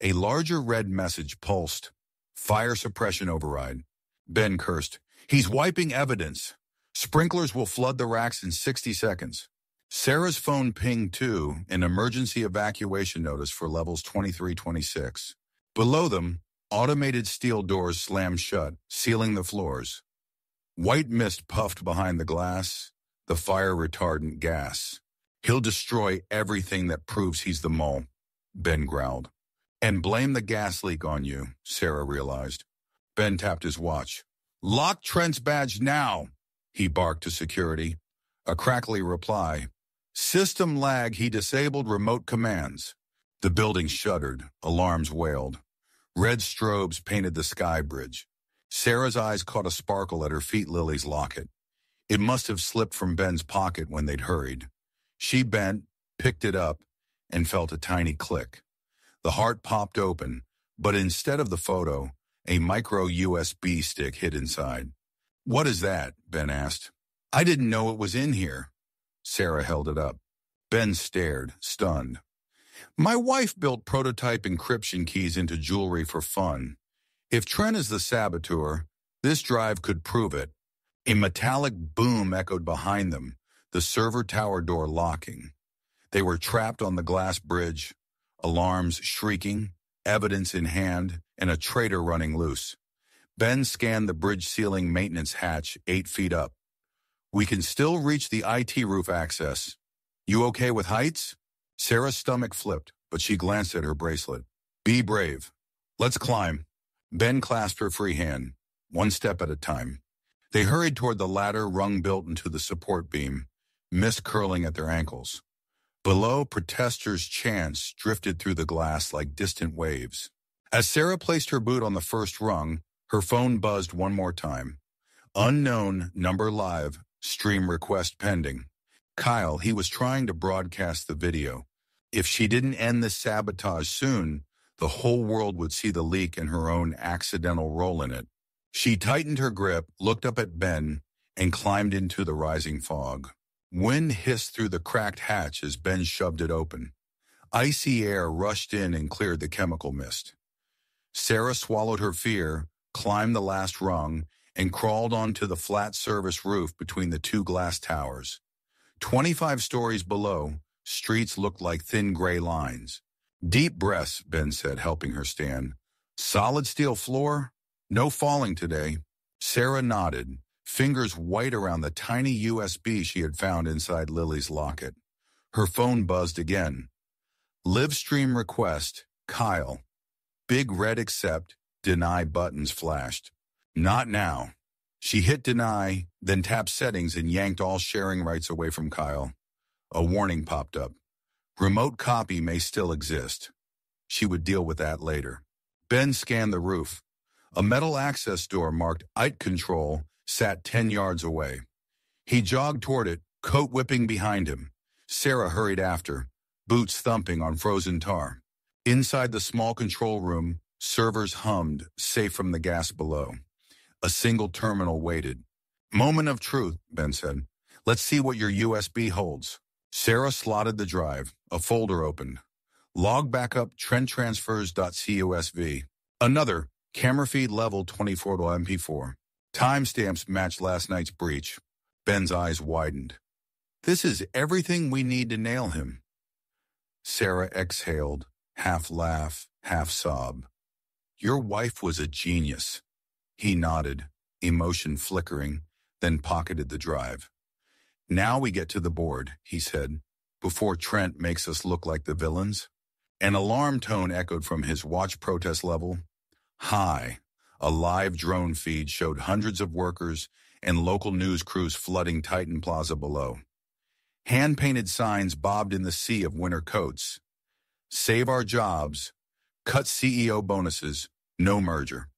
A larger red message pulsed. Fire suppression override. Ben cursed. He's wiping evidence. Sprinklers will flood the racks in 60 seconds. Sarah's phone pinged too, an emergency evacuation notice for levels 23-26. Below them, automated steel doors slammed shut, sealing the floors. White mist puffed behind the glass, the fire retardant gas. He'll destroy everything that proves he's the mole, Ben growled. And blame the gas leak on you, Sarah realized. Ben tapped his watch. Lock Trent's badge now, he barked to security. A crackly reply. System lag, he disabled remote commands. The building shuddered, alarms wailed. Red strobes painted the sky bridge. Sarah's eyes caught a sparkle at her feet Lily's locket. It must have slipped from Ben's pocket when they'd hurried. She bent, picked it up, and felt a tiny click. The heart popped open, but instead of the photo, a micro USB stick hid inside. What is that? Ben asked. I didn't know it was in here. Sarah held it up. Ben stared, stunned. My wife built prototype encryption keys into jewelry for fun. If Trent is the saboteur, this drive could prove it. A metallic boom echoed behind them, the server tower door locking. They were trapped on the glass bridge, alarms shrieking, evidence in hand, and a traitor running loose. Ben scanned the bridge ceiling maintenance hatch 8 feet up. We can still reach the IT roof access. You okay with heights? Sarah's stomach flipped, but she glanced at her bracelet. Be brave. Let's climb. Ben clasped her free hand, one step at a time. They hurried toward the ladder rung built into the support beam, mist curling at their ankles. Below, protesters' chants drifted through the glass like distant waves. As Sarah placed her boot on the first rung, her phone buzzed one more time. Unknown, number live, stream request pending. Kyle, he was trying to broadcast the video. If she didn't end this sabotage soon, the whole world would see the leak and her own accidental role in it. She tightened her grip, looked up at Ben, and climbed into the rising fog. Wind hissed through the cracked hatch as Ben shoved it open. Icy air rushed in and cleared the chemical mist. Sarah swallowed her fear, climbed the last rung, and crawled onto the flat service roof between the two glass towers. 25 stories below, streets looked like thin gray lines. Deep breaths, Ben said, helping her stand. Solid steel floor? No falling today. Sarah nodded, fingers white around the tiny USB she had found inside Lily's locket. Her phone buzzed again. Live stream request, Kyle. Big red accept, deny buttons flashed. Not now. She hit deny, then tapped settings and yanked all sharing rights away from Kyle. A warning popped up. Remote copy may still exist. She would deal with that later. Ben scanned the roof. A metal access door marked IT Control sat 10 yards away. He jogged toward it, coat whipping behind him. Sarah hurried after, boots thumping on frozen tar. Inside the small control room, servers hummed, safe from the gas below. A single terminal waited. Moment of truth, Ben said. Let's see what your USB holds. Sarah slotted the drive. A folder opened. Log backup trendtransfers.cusv. Another, camera feed level 24 to MP4. Timestamps matched last night's breach. Ben's eyes widened. This is everything we need to nail him. Sarah exhaled, half laugh, half sob. Your wife was a genius. He nodded, emotion flickering, then pocketed the drive. Now we get to the board, he said, before Trent makes us look like the villains. An alarm tone echoed from his watch protest level. High. A live drone feed showed hundreds of workers and local news crews flooding Titan Plaza below. Hand-painted signs bobbed in the sea of winter coats. Save our jobs. Cut CEO bonuses. No merger.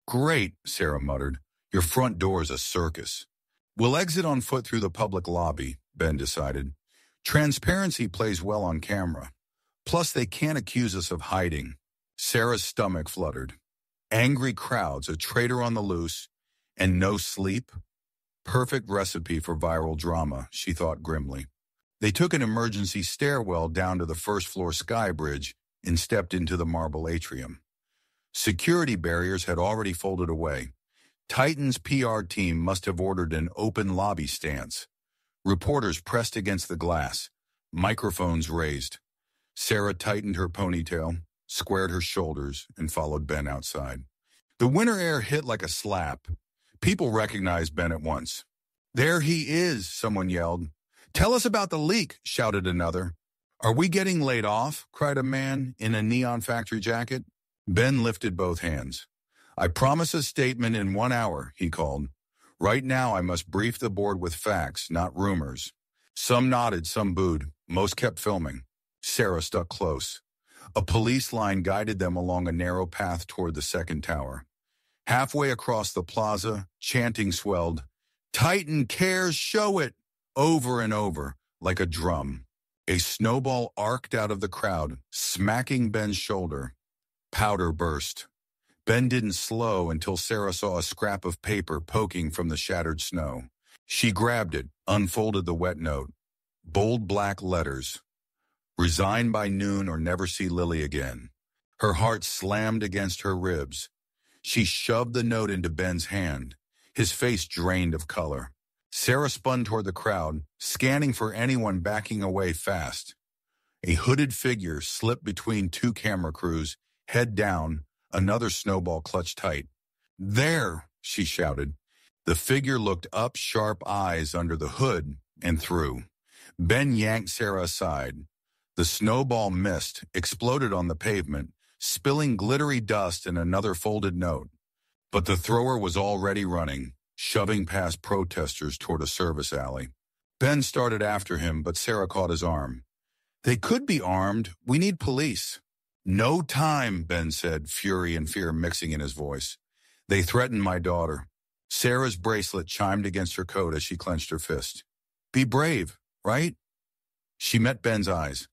Great, Sarah muttered. Your front door's a circus. We'll exit on foot through the public lobby, Ben decided. Transparency plays well on camera. Plus, they can't accuse us of hiding. Sarah's stomach fluttered. Angry crowds, a traitor on the loose, and no sleep? Perfect recipe for viral drama, she thought grimly. They took an emergency stairwell down to the first-floor sky bridge and stepped into the marble atrium. Security barriers had already folded away. Titan's PR team must have ordered an open lobby stance. Reporters pressed against the glass, microphones raised. Sarah tightened her ponytail, squared her shoulders, and followed Ben outside. The winter air hit like a slap. People recognized Ben at once. "There he is," someone yelled. "Tell us about the leak," shouted another. "Are we getting laid off?" cried a man in a neon factory jacket. Ben lifted both hands. "I promise a statement in 1 hour," he called. "Right now I must brief the board with facts, not rumors." Some nodded, some booed. Most kept filming. Sarah stuck close. A police line guided them along a narrow path toward the second tower. Halfway across the plaza, chanting swelled, "Titan cares, show it!" over and over, like a drum. A snowball arced out of the crowd, smacking Ben's shoulder. Powder burst. Ben didn't slow until Sarah saw a scrap of paper poking from the shattered snow. She grabbed it, unfolded the wet note. Bold black letters. "Resign by noon or never see Lily again." Her heart slammed against her ribs. She shoved the note into Ben's hand. His face drained of color. Sarah spun toward the crowd, scanning for anyone backing away fast. A hooded figure slipped between two camera crews, head down, another snowball clutched tight. "There!" she shouted. The figure looked up, sharp eyes under the hood, and through. Ben yanked Sarah aside. The snowball missed, exploded on the pavement, spilling glittery dust and another folded note. But the thrower was already running, shoving past protesters toward a service alley. Ben started after him, but Sarah caught his arm. "They could be armed. We need police." "No time," Ben said, fury and fear mixing in his voice. "They threatened my daughter." Sarah's bracelet chimed against her coat as she clenched her fist. "Be brave, right?" She met Ben's eyes.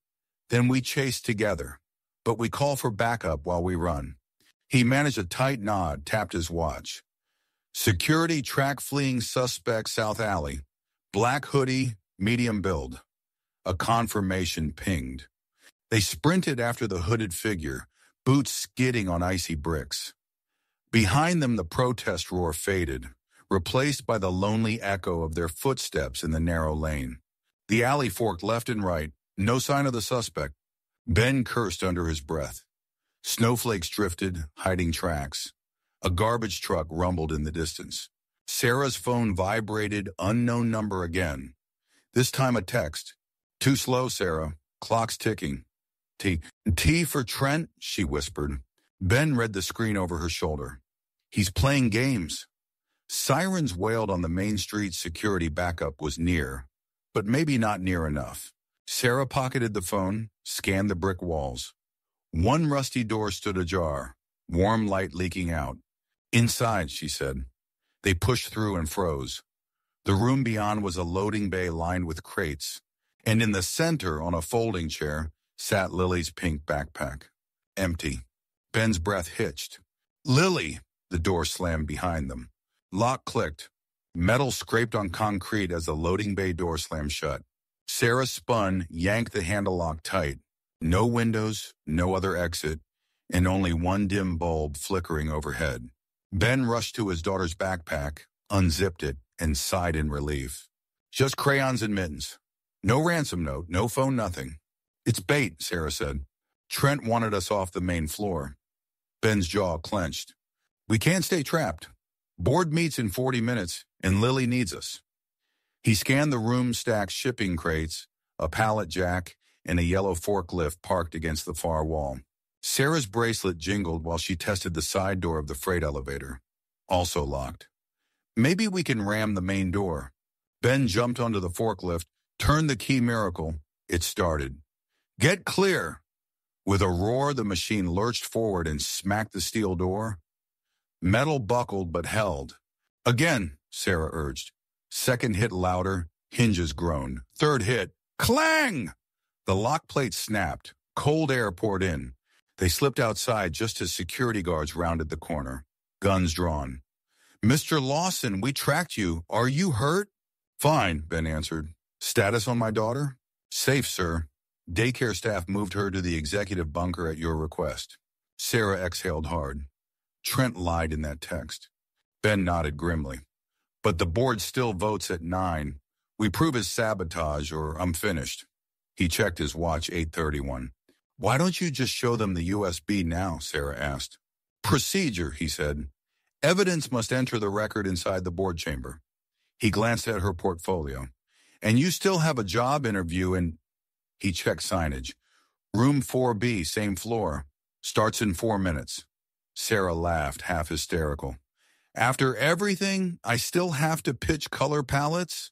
"Then we chase together, but we call for backup while we run." He managed a tight nod, tapped his watch. "Security track fleeing suspect South Alley. Black hoodie, medium build." A confirmation pinged. They sprinted after the hooded figure, boots skidding on icy bricks. Behind them the protest roar faded, replaced by the lonely echo of their footsteps in the narrow lane. The alley forked left and right, no sign of the suspect. Ben cursed under his breath. Snowflakes drifted, hiding tracks. A garbage truck rumbled in the distance. Sarah's phone vibrated, unknown number again. This time a text. "Too slow, Sarah. Clock's ticking." T for Trent," she whispered. Ben read the screen over her shoulder. "He's playing games." Sirens wailed on the Main Street. Security backup was near, but maybe not near enough. Sarah pocketed the phone, scanned the brick walls. One rusty door stood ajar, warm light leaking out. "Inside," she said. They pushed through and froze. The room beyond was a loading bay lined with crates, and in the center, on a folding chair, sat Lily's pink backpack. Empty. Ben's breath hitched. "Lily!" The door slammed behind them. Lock clicked. Metal scraped on concrete as the loading bay door slammed shut. Sarah spun, yanked the handle lock tight. No windows, no other exit, and only one dim bulb flickering overhead. Ben rushed to his daughter's backpack, unzipped it, and sighed in relief. "Just crayons and mittens. No ransom note, no phone, nothing." "It's bait," Sarah said. "Trent wanted us off the main floor." Ben's jaw clenched. "We can't stay trapped. Board meets in 40 minutes, and Lily needs us." He scanned the room-stacked shipping crates, a pallet jack, and a yellow forklift parked against the far wall. Sarah's bracelet jingled while she tested the side door of the freight elevator. Also locked. "Maybe we can ram the main door." Ben jumped onto the forklift, turned the key miracle. It started. "Get clear!" With a roar, the machine lurched forward and smacked the steel door. Metal buckled but held. "Again," Sarah urged. Second hit louder, hinges groaned. Third hit, clang! The lock plate snapped. Cold air poured in. They slipped outside just as security guards rounded the corner, guns drawn. "Mr. Lawson, we tracked you. Are you hurt?" "Fine," Ben answered. "Status on my daughter?" Safe, sir. Daycare staff moved her to the executive bunker at your request. Sarah exhaled hard. Trent lied in that text. Ben nodded grimly. But the board still votes at 9. We prove his sabotage or I'm finished. He checked his watch, 8:31. Why don't you just show them the USB now? Sarah asked. Procedure, he said. Evidence must enter the record inside the board chamber. He glanced at her portfolio. And you still have a job interview and he checked signage. Room 4B, same floor. Starts in 4 minutes. Sarah laughed, half hysterical. After everything, I still have to pitch color palettes?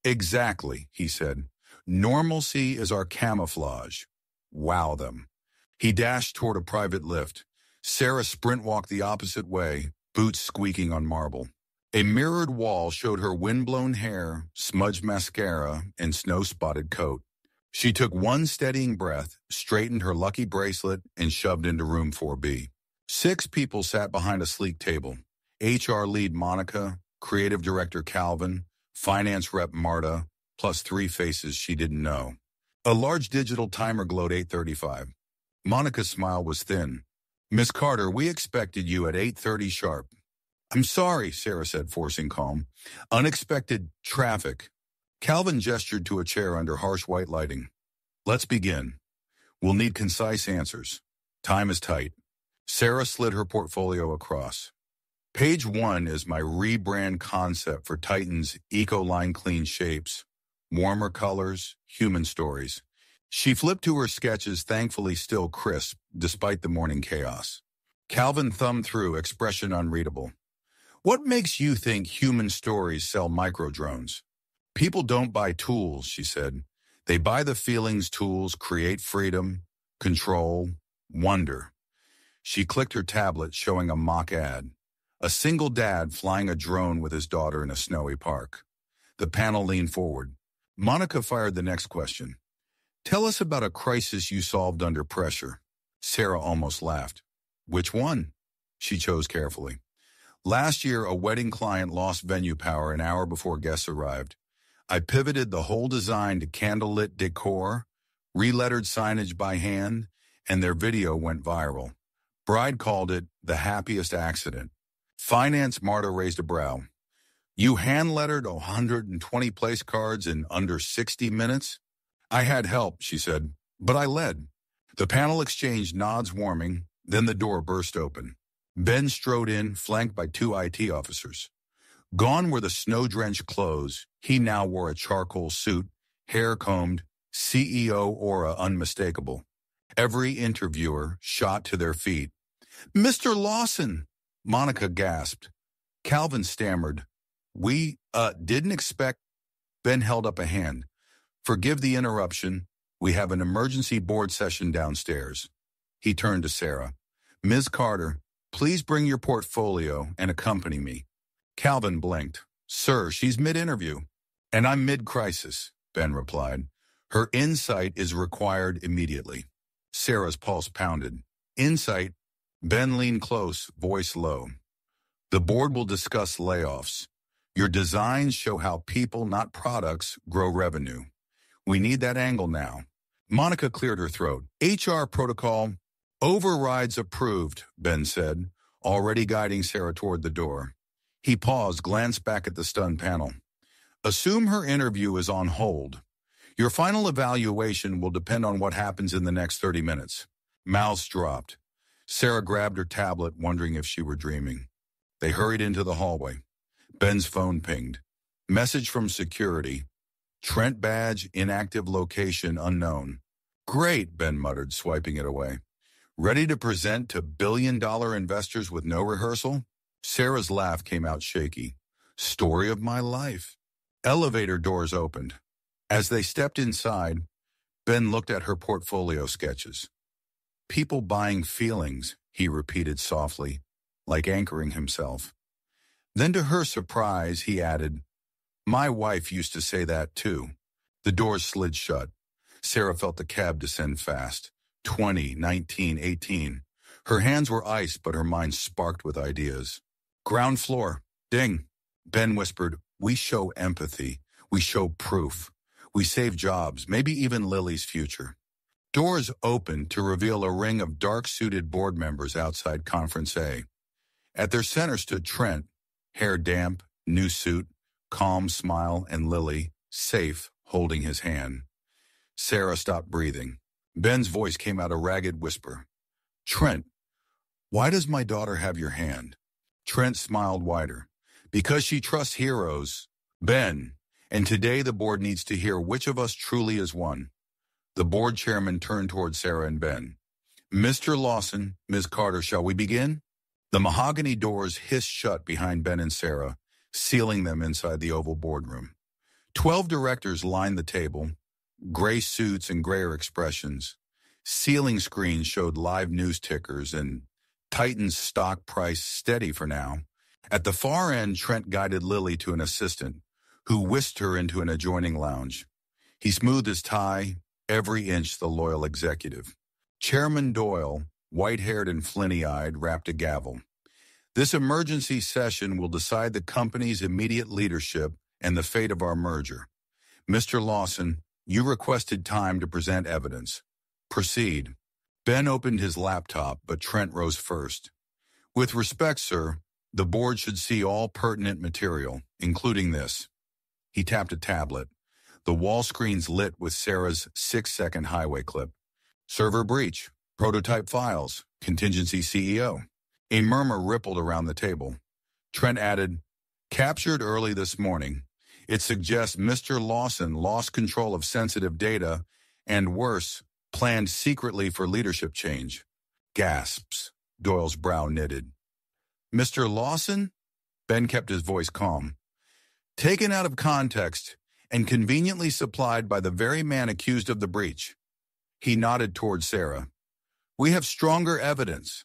Exactly, he said. Normalcy is our camouflage. Wow them. He dashed toward a private lift. Sarah sprint walked the opposite way, boots squeaking on marble. A mirrored wall showed her windblown hair, smudged mascara, and snow-spotted coat. She took one steadying breath, straightened her lucky bracelet, and shoved into room 4B. 6 people sat behind a sleek table. HR lead Monica, creative director Calvin, finance rep Marta, plus 3 faces she didn't know. A large digital timer glowed 8:35. Monica's smile was thin. Miss Carter, we expected you at 8:30 sharp. I'm sorry, Sarah said, forcing calm. Unexpected traffic. Calvin gestured to a chair under harsh white lighting. Let's begin. We'll need concise answers. Time is tight. Sarah slid her portfolio across. Page 1 is my rebrand concept for Titan's Eco-Line Clean Shapes. Warmer colors, human stories. She flipped to her sketches, thankfully still crisp, despite the morning chaos. Calvin thumbed through, expression unreadable. What makes you think human stories sell micro-drones? People don't buy tools, she said. They buy the feelings tools create freedom, control, wonder. She clicked her tablet, showing a mock ad. A single dad flying a drone with his daughter in a snowy park. The panel leaned forward. Monica fired the next question. Tell us about a crisis you solved under pressure. Sarah almost laughed. Which one? She chose carefully. Last year, a wedding client lost venue power an hour before guests arrived. I pivoted the whole design to candlelit decor, relettered signage by hand, and their video went viral. Bride called it the happiest accident. Finance Marta raised a brow. You hand-lettered 120 place cards in under 60 minutes? I had help, she said, but I led. The panel exchanged nods warming, then the door burst open. Ben strode in, flanked by 2 IT officers. Gone were the snow-drenched clothes. He now wore a charcoal suit, hair combed, CEO aura unmistakable. Every interviewer shot to their feet. Mr. Lawson, Monica gasped. Calvin stammered. We didn't expect. Ben held up a hand. Forgive the interruption. We have an emergency board session downstairs. He turned to Sarah. Ms. Carter, please bring your portfolio and accompany me. Calvin blinked. Sir, she's mid-interview. And I'm mid-crisis, Ben replied. Her insight is required immediately. Sarah's pulse pounded. Insight? Ben leaned close, voice low. The board will discuss layoffs. Your designs show how people, not products, grow revenue. We need that angle now. Monica cleared her throat. HR protocol. Overrides approved, Ben said, already guiding Sarah toward the door. He paused, glanced back at the stunned panel. Assume her interview is on hold. Your final evaluation will depend on what happens in the next 30 minutes. Mouths dropped. Sarah grabbed her tablet, wondering if she were dreaming. They hurried into the hallway. Ben's phone pinged. Message from security. Trent badge, inactive location unknown. Great, Ben muttered, swiping it away. Ready to present to billion-dollar investors with no rehearsal? Sarah's laugh came out shaky. Story of my life. Elevator doors opened. As they stepped inside, Ben looked at her portfolio sketches. People buying feelings, he repeated softly, like anchoring himself. Then to her surprise, he added, My wife used to say that too. The doors slid shut. Sarah felt the cab descend fast. 20, 19, 18. Her hands were ice, but her mind sparked with ideas. Ground floor. Ding. Ben whispered, We show empathy. We show proof. We save jobs, maybe even Lily's future. Doors opened to reveal a ring of dark-suited board members outside Conference A. At their center stood Trent, hair damp, new suit, calm smile, and Lily, safe, holding his hand. Sarah stopped breathing. Ben's voice came out a ragged whisper. Trent, why does my daughter have your hand? Trent smiled wider. Because she trusts heroes. Ben, and today the board needs to hear which of us truly is one. The board chairman turned toward Sarah and Ben. Mr. Lawson, Ms. Carter, shall we begin? The mahogany doors hissed shut behind Ben and Sarah, sealing them inside the oval boardroom. 12 directors lined the table, gray suits and grayer expressions. Ceiling screens showed live news tickers and Titan's stock price steady for now. At the far end, Trent guided Lily to an assistant, who whisked her into an adjoining lounge. He smoothed his tie, every inch the loyal executive. Chairman Doyle, white-haired and flinty-eyed, rapped a gavel. This emergency session will decide the company's immediate leadership and the fate of our merger. Mr. Lawson, you requested time to present evidence. Proceed. Ben opened his laptop, but Trent rose first. With respect, sir, the board should see all pertinent material, including this. He tapped a tablet. The wall screens lit with Sarah's 6-second highway clip. Server breach, prototype files, contingency CEO. A murmur rippled around the table. Trent added, captured early this morning. It suggests Mr. Lawson lost control of sensitive data and, worse, planned secretly for leadership change. Gasps. Doyle's brow knitted. Mr. Lawson? Ben kept his voice calm. Taken out of context and conveniently supplied by the very man accused of the breach. He nodded toward Sarah. We have stronger evidence.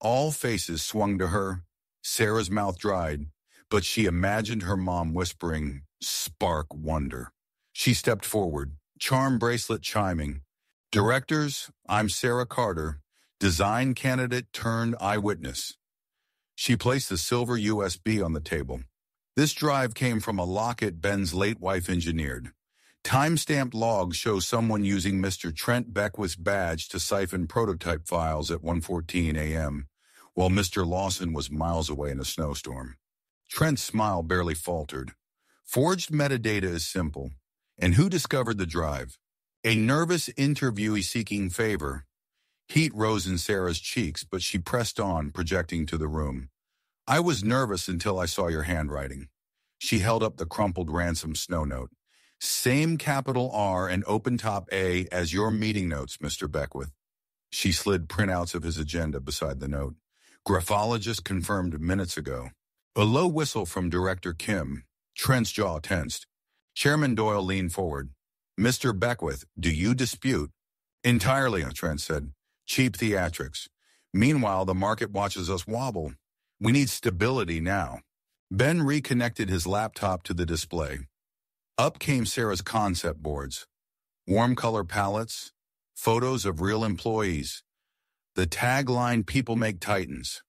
All faces swung to her. Sarah's mouth dried, but she imagined her mom whispering, spark wonder. She stepped forward, charm bracelet chiming. Directors, I'm Sarah Carter, design candidate turned eyewitness. She placed the silver USB on the table. This drive came from a locket Ben's late wife engineered. Time-stamped logs show someone using Mr. Trent Beckwith's badge to siphon prototype files at 1:14 a.m., while Mr. Lawson was miles away in a snowstorm. Trent's smile barely faltered. Forged metadata is simple. And who discovered the drive? A nervous interviewee seeking favor. Heat rose in Sarah's cheeks, but she pressed on, projecting to the room. I was nervous until I saw your handwriting. She held up the crumpled ransom snow note. Same capital R and open top A as your meeting notes, Mr. Beckwith. She slid printouts of his agenda beside the note. Graphologist confirmed minutes ago. A low whistle from Director Kim. Trent's jaw tensed. Chairman Doyle leaned forward. Mr. Beckwith, do you dispute? Entirely, Trent said. Cheap theatrics. Meanwhile, the market watches us wobble. We need stability now. Ben reconnected his laptop to the display. Up came Sarah's concept boards. Warm color palettes, photos of real employees. The tagline, People Make Titans.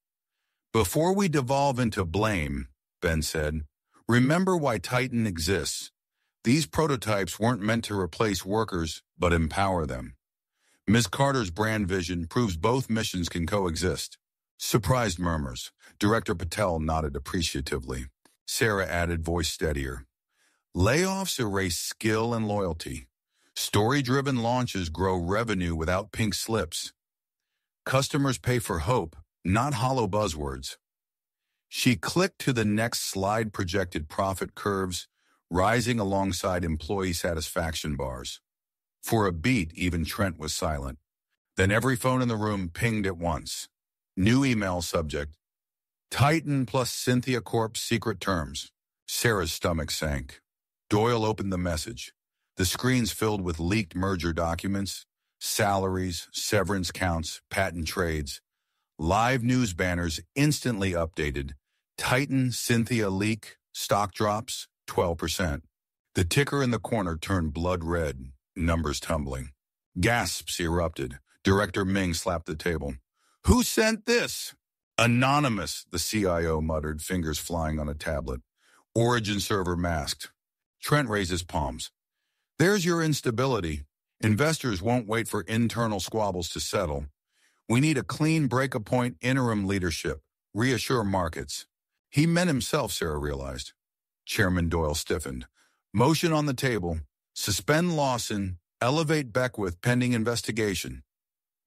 Before we devolve into blame, Ben said, remember why Titan exists. These prototypes weren't meant to replace workers, but empower them. Ms. Carter's brand vision proves both missions can coexist. Surprised murmurs. Director Patel nodded appreciatively. Sarah added, voice steadier. Layoffs erase skill and loyalty. Story-driven launches grow revenue without pink slips. Customers pay for hope, not hollow buzzwords. She clicked to the next slide, projected profit curves, rising alongside employee satisfaction bars. For a beat, even Trent was silent. Then every phone in the room pinged at once. New email subject. Titan plus Cynthia Corp's secret terms. Sarah's stomach sank. Doyle opened the message. The screens filled with leaked merger documents, salaries, severance counts, patent trades. Live news banners instantly updated. Titan, Cynthia leak, stock drops, 12%. The ticker in the corner turned blood red, numbers tumbling. Gasps erupted. Director Ming slapped the table. Who sent this? Anonymous, the CIO muttered, fingers flying on a tablet. Origin server masked. Trent raised his palms. There's your instability. Investors won't wait for internal squabbles to settle. We need a clean break-a-point interim leadership. Reassure markets. He meant himself, Sarah realized. Chairman Doyle stiffened. Motion on the table. Suspend Lawson. Elevate Beckwith pending investigation.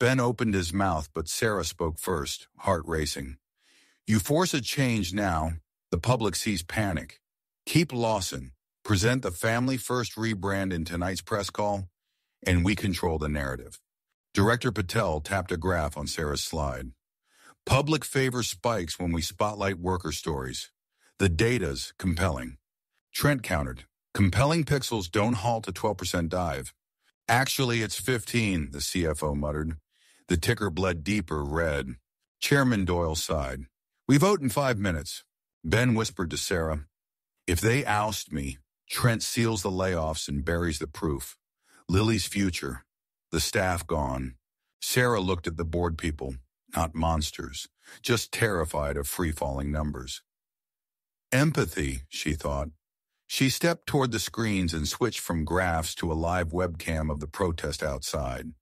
Ben opened his mouth, but Sarah spoke first, heart racing. You force a change now, the public sees panic. Keep Lawson. Present the Family First rebrand in tonight's press call, and we control the narrative. Director Patel tapped a graph on Sarah's slide. Public favor spikes when we spotlight worker stories. The data's compelling. Trent countered. Compelling pixels don't halt a 12% dive. Actually, it's 15, the CFO muttered. The ticker bled deeper red. Chairman Doyle sighed. We vote in 5 minutes. Ben whispered to Sarah. If they oust me, Trent seals the layoffs and buries the proof. Lily's future. The staff gone. Sarah looked at the board people, not monsters, just terrified of free-falling numbers. Empathy, she thought. She stepped toward the screens and switched from graphs to a live webcam of the protest outside.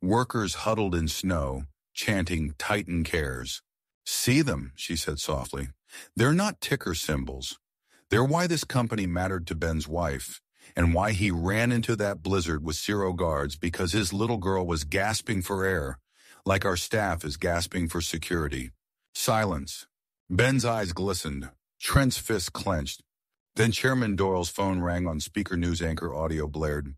Workers huddled in snow, chanting Titan Cares. See them, she said softly. They're not ticker symbols. They're why this company mattered to Ben's wife, and why he ran into that blizzard with zero guards because his little girl was gasping for air, like our staff is gasping for security. Silence. Ben's eyes glistened. Trent's fist clenched. Then Chairman Doyle's phone rang on speaker news anchor audio blared.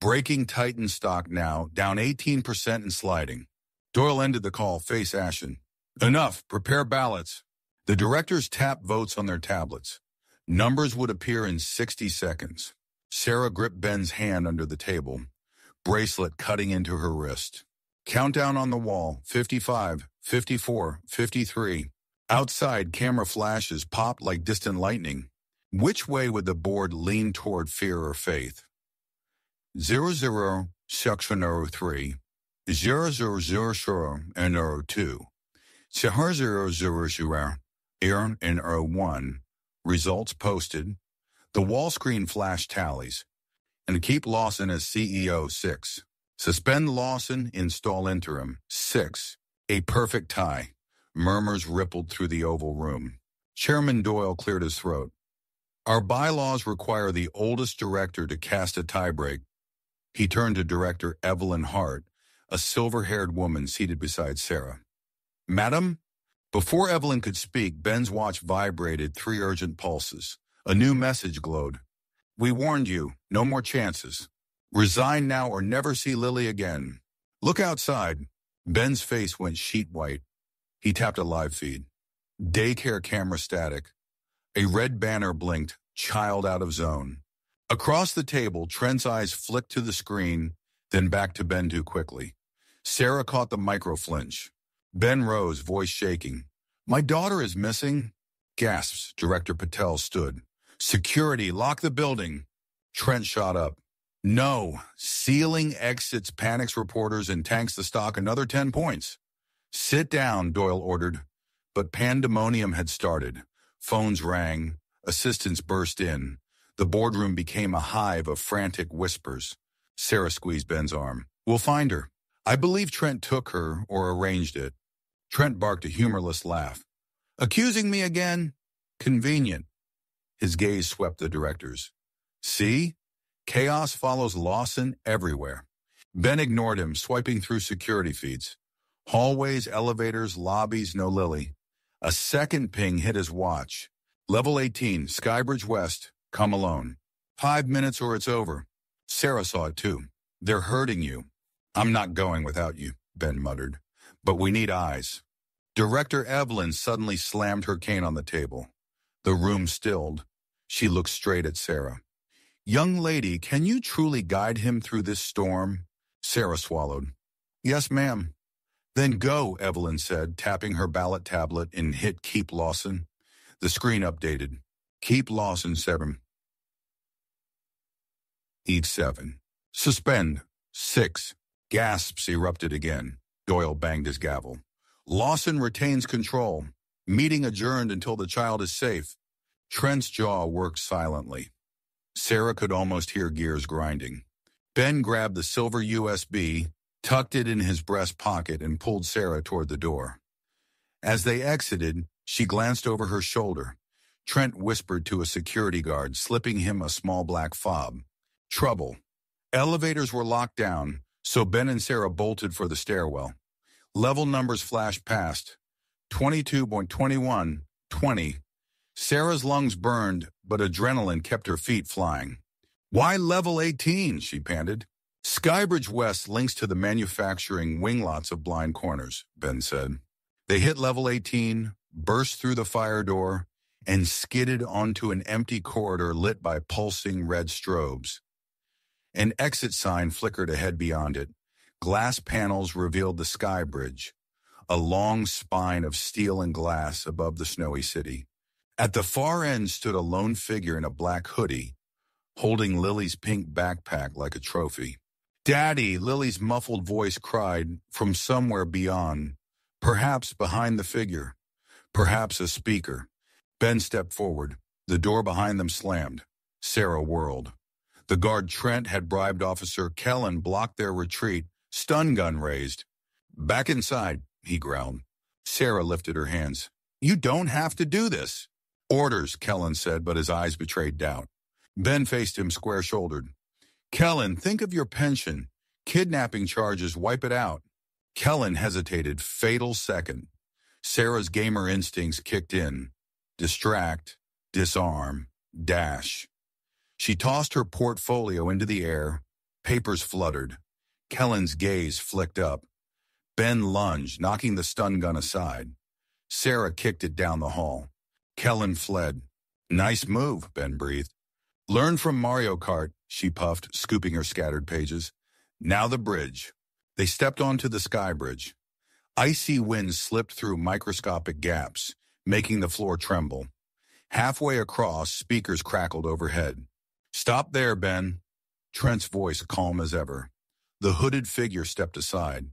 Breaking Titan stock now, down 18% and sliding. Doyle ended the call, face ashen. Enough, prepare ballots. The directors tapped votes on their tablets. Numbers would appear in 60 seconds. Sarah gripped Ben's hand under the table, bracelet cutting into her wrist. Countdown on the wall, 55, 54, 53. Outside, camera flashes popped like distant lightning. Which way would the board lean toward fear or faith? 00, section 03, 0000 and 02, 0000 and 01. Results posted. The wall screen flash tallies. And keep Lawson as CEO 6. Suspend Lawson, install interim 6. A perfect tie. Murmurs rippled through the Oval Room. Chairman Doyle cleared his throat. Our bylaws require the oldest director to cast a tiebreak. He turned to Director Evelyn Hart, a silver-haired woman seated beside Sarah. Madam? Before Evelyn could speak, Ben's watch vibrated 3 urgent pulses. A new message glowed. We warned you, no more chances. Resign now or never see Lily again. Look outside. Ben's face went sheet white. He tapped a live feed. Daycare camera static. A red banner blinked, child out of zone. Across the table, Trent's eyes flicked to the screen, then back to Ben too quickly. Sarah caught the micro flinch. Ben rose, voice shaking. My daughter is missing. Gasps. Director Patel stood. Security, lock the building. Trent shot up. No. Ceiling exits, panics reporters, and tanks the stock another 10 points. Sit down, Doyle ordered. But pandemonium had started. Phones rang. Assistants burst in. The boardroom became a hive of frantic whispers. Sarah squeezed Ben's arm. We'll find her. I believe Trent took her or arranged it. Trent barked a humorless laugh. Accusing me again? Convenient. His gaze swept the directors. See? Chaos follows Lawson everywhere. Ben ignored him, swiping through security feeds. Hallways, elevators, lobbies, no Lily. A second ping hit his watch. Level 18, Skybridge West. Come alone. 5 minutes or it's over. Sarah saw it too. They're hurting you. I'm not going without you, Ben muttered. But we need eyes. Director Evelyn suddenly slammed her cane on the table. The room stilled. She looked straight at Sarah. Young lady, can you truly guide him through this storm? Sarah swallowed. Yes, ma'am. Then go, Evelyn said, tapping her ballot tablet and hit Keep Lawson. The screen updated. Keep Lawson 7. Eat 7. Suspend 6. Gasps erupted again. Doyle banged his gavel. Lawson retains control. Meeting adjourned until the child is safe. Trent's jaw worked silently. Sarah could almost hear gears grinding. Ben grabbed the silver USB, tucked it in his breast pocket, and pulled Sarah toward the door. As they exited, she glanced over her shoulder. Trent whispered to a security guard, slipping him a small black fob. Trouble. Elevators were locked down, so Ben and Sarah bolted for the stairwell. Level numbers flashed past. 22.21, 20. Sarah's lungs burned, but adrenaline kept her feet flying. Why level 18, she panted. Skybridge West links to the manufacturing winglots of Blind Corners, Ben said. They hit level 18, burst through the fire door, and skidded onto an empty corridor lit by pulsing red strobes. An exit sign flickered ahead beyond it. Glass panels revealed the sky bridge, a long spine of steel and glass above the snowy city. At the far end stood a lone figure in a black hoodie, holding Lily's pink backpack like a trophy. "Daddy," Lily's muffled voice cried from somewhere beyond, perhaps behind the figure, perhaps a speaker. Ben stepped forward. The door behind them slammed. Sarah whirled. The guard Trent had bribed Officer Kellen blocked their retreat, stun gun raised. "Back inside," he growled. Sarah lifted her hands. "You don't have to do this." "Orders," Kellen said, but his eyes betrayed doubt. Ben faced him square-shouldered. "Kellen, think of your pension. Kidnapping charges, wipe it out." Kellen hesitated, fatal second. Sarah's gamer instincts kicked in. Distract, disarm, dash. She tossed her portfolio into the air. Papers fluttered. Kellen's gaze flicked up. Ben lunged, knocking the stun gun aside. Sarah kicked it down the hall. Kellen fled. "Nice move," Ben breathed. "Learn from Mario Kart," she puffed, scooping her scattered pages. "Now the bridge." They stepped onto the sky bridge. Icy winds slipped through microscopic gaps, making the floor tremble. Halfway across, speakers crackled overhead. "Stop there, Ben." Trent's voice calm as ever. The hooded figure stepped aside.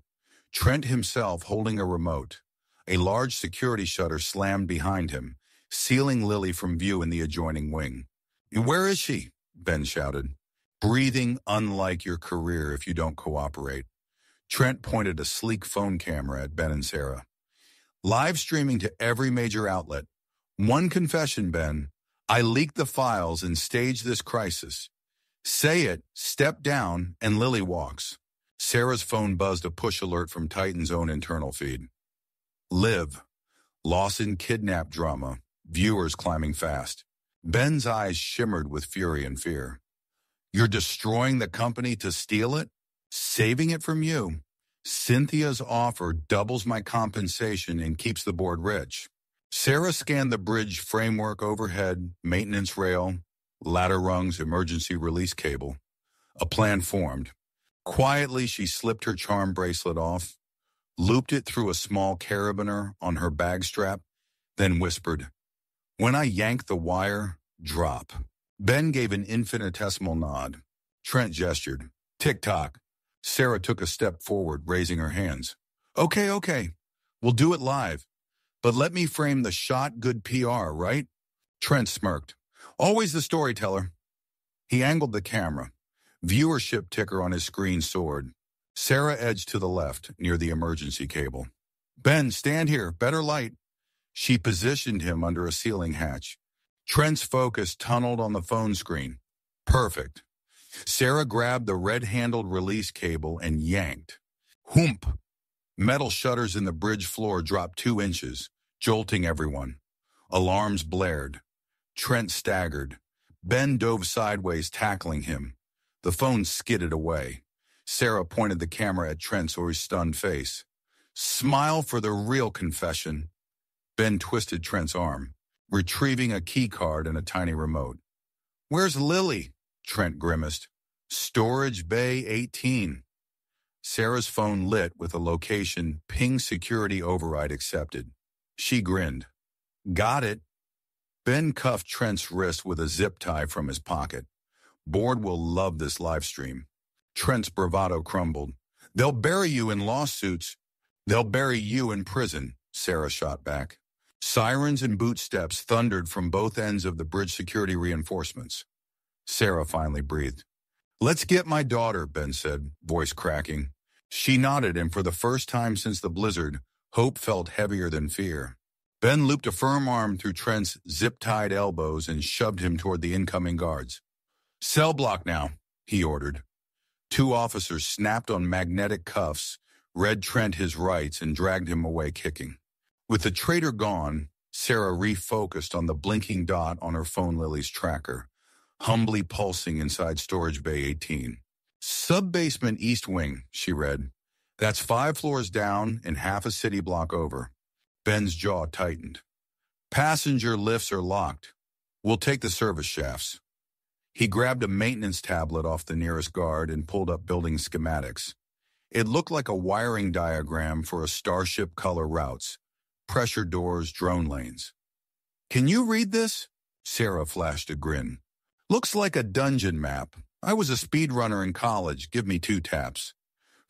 Trent himself holding a remote. A large security shutter slammed behind him, sealing Lily from view in the adjoining wing. "Where is she?" Ben shouted. "Breathing unlike your career if you don't cooperate." Trent pointed a sleek phone camera at Ben and Sarah. "Live streaming to every major outlet. One confession, Ben. I leaked the files and staged this crisis. Say it, step down, and Lily walks." Sarah's phone buzzed a push alert from Titan's own internal feed. "Live. Lawson kidnap drama. Viewers climbing fast." Ben's eyes shimmered with fury and fear. "You're destroying the company to steal it? Saving it from you. Cynthia's offer doubles my compensation and keeps the board rich." Sarah scanned the bridge framework overhead, maintenance rail, ladder rungs, emergency release cable. A plan formed. Quietly, she slipped her charm bracelet off, looped it through a small carabiner on her bag strap, then whispered, "When I yank the wire, drop." Ben gave an infinitesimal nod. Trent gestured. "Tick-tock." Sarah took a step forward, raising her hands. Okay. We'll do it live. But let me frame the shot good PR, right?" Trent smirked. "Always the storyteller." He angled the camera. Viewership ticker on his screen soared. Sarah edged to the left, near the emergency cable. "Ben, stand here. Better light." She positioned him under a ceiling hatch. Trent's focus tunneled on the phone screen. Perfect. Sarah grabbed the red-handled release cable and yanked. Whoomp! Metal shutters in the bridge floor dropped 2 inches, jolting everyone. Alarms blared. Trent staggered. Ben dove sideways, tackling him. The phone skidded away. Sarah pointed the camera at Trent's stunned face. "Smile for the real confession." Ben twisted Trent's arm, retrieving a key card and a tiny remote. "Where's Lily?" Trent grimaced. "Storage Bay 18. Sarah's phone lit with a location, ping security override accepted. She grinned. "Got it." Ben cuffed Trent's wrist with a zip tie from his pocket. "Board will love this live stream." Trent's bravado crumbled. "They'll bury you in lawsuits." "They'll bury you in prison," Sarah shot back. Sirens and boot steps thundered from both ends of the bridge security reinforcements. Sarah finally breathed. "Let's get my daughter," Ben said, voice cracking. She nodded, and for the first time since the blizzard, hope felt heavier than fear. Ben looped a firm arm through Trent's zip-tied elbows and shoved him toward the incoming guards. "Cell block now," he ordered. Two officers snapped on magnetic cuffs, read Trent his rights, and dragged him away kicking. With the traitor gone, Sarah refocused on the blinking dot on her phone Lily's tracker, humbly pulsing inside Storage Bay 18. "Sub-basement East Wing," she read. "That's 5 floors down and half a city block over." Ben's jaw tightened. "Passenger lifts are locked. We'll take the service shafts." He grabbed a maintenance tablet off the nearest guard and pulled up building schematics. It looked like a wiring diagram for a Starship color routes, pressure doors, drone lanes. "Can you read this?" Sarah flashed a grin. "Looks like a dungeon map. I was a speedrunner in college. Give me 2 taps."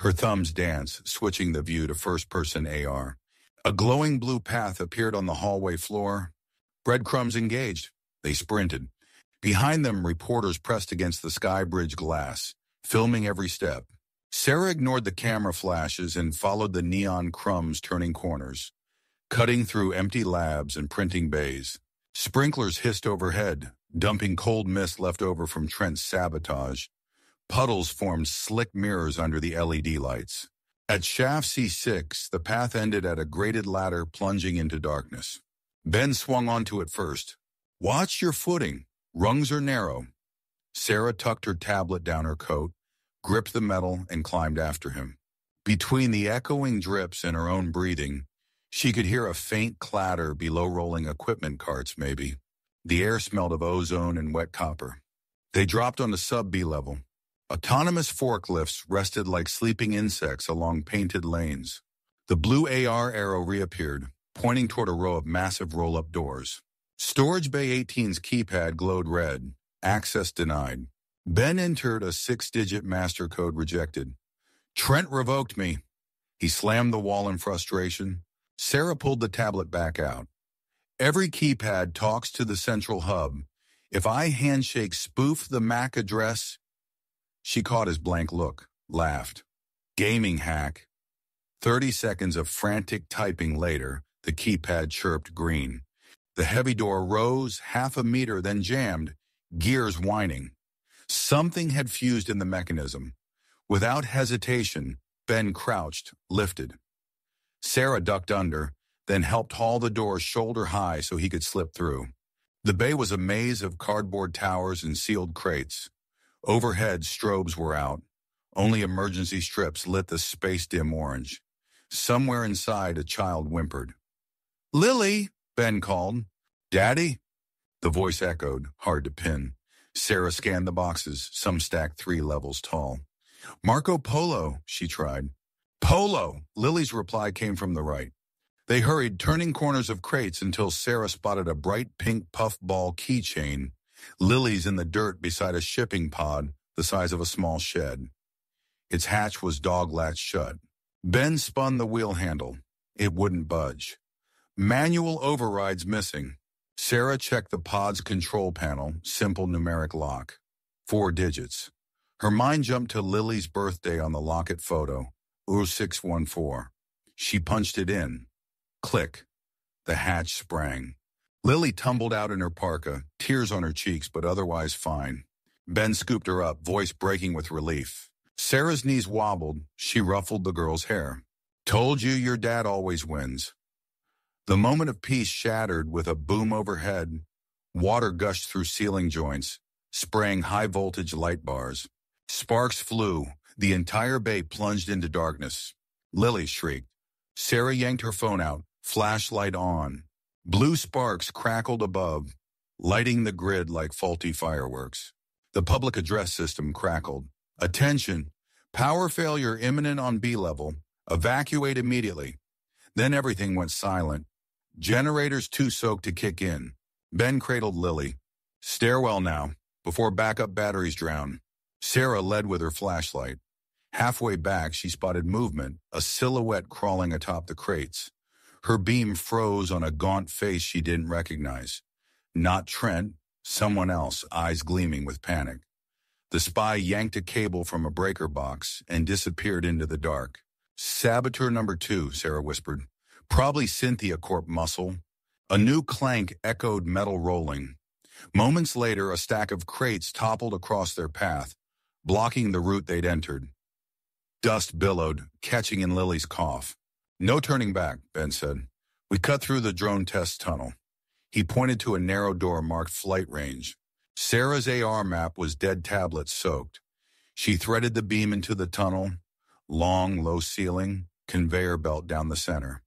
Her thumbs danced, switching the view to first-person AR. A glowing blue path appeared on the hallway floor. Breadcrumbs engaged. They sprinted. Behind them, reporters pressed against the sky bridge glass, filming every step. Sarah ignored the camera flashes and followed the neon crumbs turning corners, cutting through empty labs and printing bays. Sprinklers hissed overhead, dumping cold mist left over from Trent's sabotage. Puddles formed slick mirrors under the LED lights. At shaft C6, the path ended at a grated ladder plunging into darkness. Ben swung onto it first. "Watch your footing. Rungs are narrow." Sarah tucked her tablet down her coat, gripped the metal, and climbed after him. Between the echoing drips and her own breathing, she could hear a faint clatter below rolling equipment carts, maybe. The air smelled of ozone and wet copper. They dropped on the sub-B level. Autonomous forklifts rested like sleeping insects along painted lanes. The blue AR arrow reappeared, pointing toward a row of massive roll-up doors. Storage Bay 18's keypad glowed red. Access denied. Ben entered a 6-digit master code rejected. "Trent revoked me." He slammed the wall in frustration. Sarah pulled the tablet back out. "Every keypad talks to the central hub. If I handshake spoof the MAC address..." She caught his blank look, laughed. "Gaming hack." 30 seconds of frantic typing later, the keypad chirped green. The heavy door rose half a meter, then jammed, gears whining. Something had fused in the mechanism. Without hesitation, Ben crouched, lifted. Sarah ducked under, then helped haul the door shoulder high so he could slip through. The bay was a maze of cardboard towers and sealed crates. Overhead, strobes were out. Only emergency strips lit the space-dim orange. Somewhere inside, a child whimpered. "Lily!" Ben called. "Daddy?" The voice echoed, hard to pin. Sarah scanned the boxes, some stacked 3 levels tall. "Marco Polo," she tried. "Polo!" Lily's reply came from the right. They hurried, turning corners of crates until Sarah spotted a bright pink puffball keychain. Lily's in the dirt beside a shipping pod the size of a small shed. Its hatch was dog-latched shut. Ben spun the wheel handle. It wouldn't budge. Manual overrides missing. Sarah checked the pod's control panel, simple numeric lock. 4 digits. Her mind jumped to Lily's birthday on the locket photo, U614. She punched it in. Click. The hatch sprang. Lily tumbled out in her parka, tears on her cheeks but otherwise fine. Ben scooped her up, voice breaking with relief. Sarah's knees wobbled. She ruffled the girl's hair. "Told you your dad always wins." The moment of peace shattered with a boom overhead. Water gushed through ceiling joints, spraying high-voltage light bars. Sparks flew. The entire bay plunged into darkness. Lily shrieked. Sarah yanked her phone out, flashlight on. Blue sparks crackled above, lighting the grid like faulty fireworks. The public address system crackled. "Attention! Power failure imminent on B level. Evacuate immediately." Then everything went silent. Generators too soaked to kick in. Ben cradled Lily. "Stairwell now, before backup batteries drown." Sarah led with her flashlight. Halfway back, she spotted movement, a silhouette crawling atop the crates. Her beam froze on a gaunt face she didn't recognize. Not Trent, Someone else, eyes gleaming with panic. The spy yanked a cable from a breaker box and disappeared into the dark. Saboteur number 2, Sarah whispered. Probably Cynthia Corp muscle. A new clank echoed metal rolling. Moments later, a stack of crates toppled across their path, blocking the route they'd entered. Dust billowed, catching in Lily's cough. No turning back, Ben said. We cut through the drone test tunnel. He pointed to a narrow door marked flight range. Sarah's AR map was dead tablet soaked. She threaded the beam into the tunnel. Long, low ceiling, conveyor belt down the center.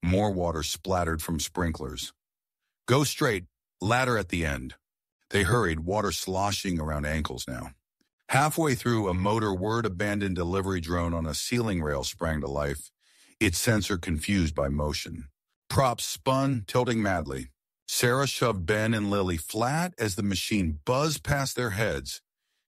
More water splattered from sprinklers. Go straight, ladder at the end. They hurried, water sloshing around ankles now. Halfway through, a motor word-abandoned delivery drone on a ceiling rail sprang to life, its sensor confused by motion. Props spun, tilting madly. Sarah shoved Ben and Lily flat as the machine buzzed past their heads,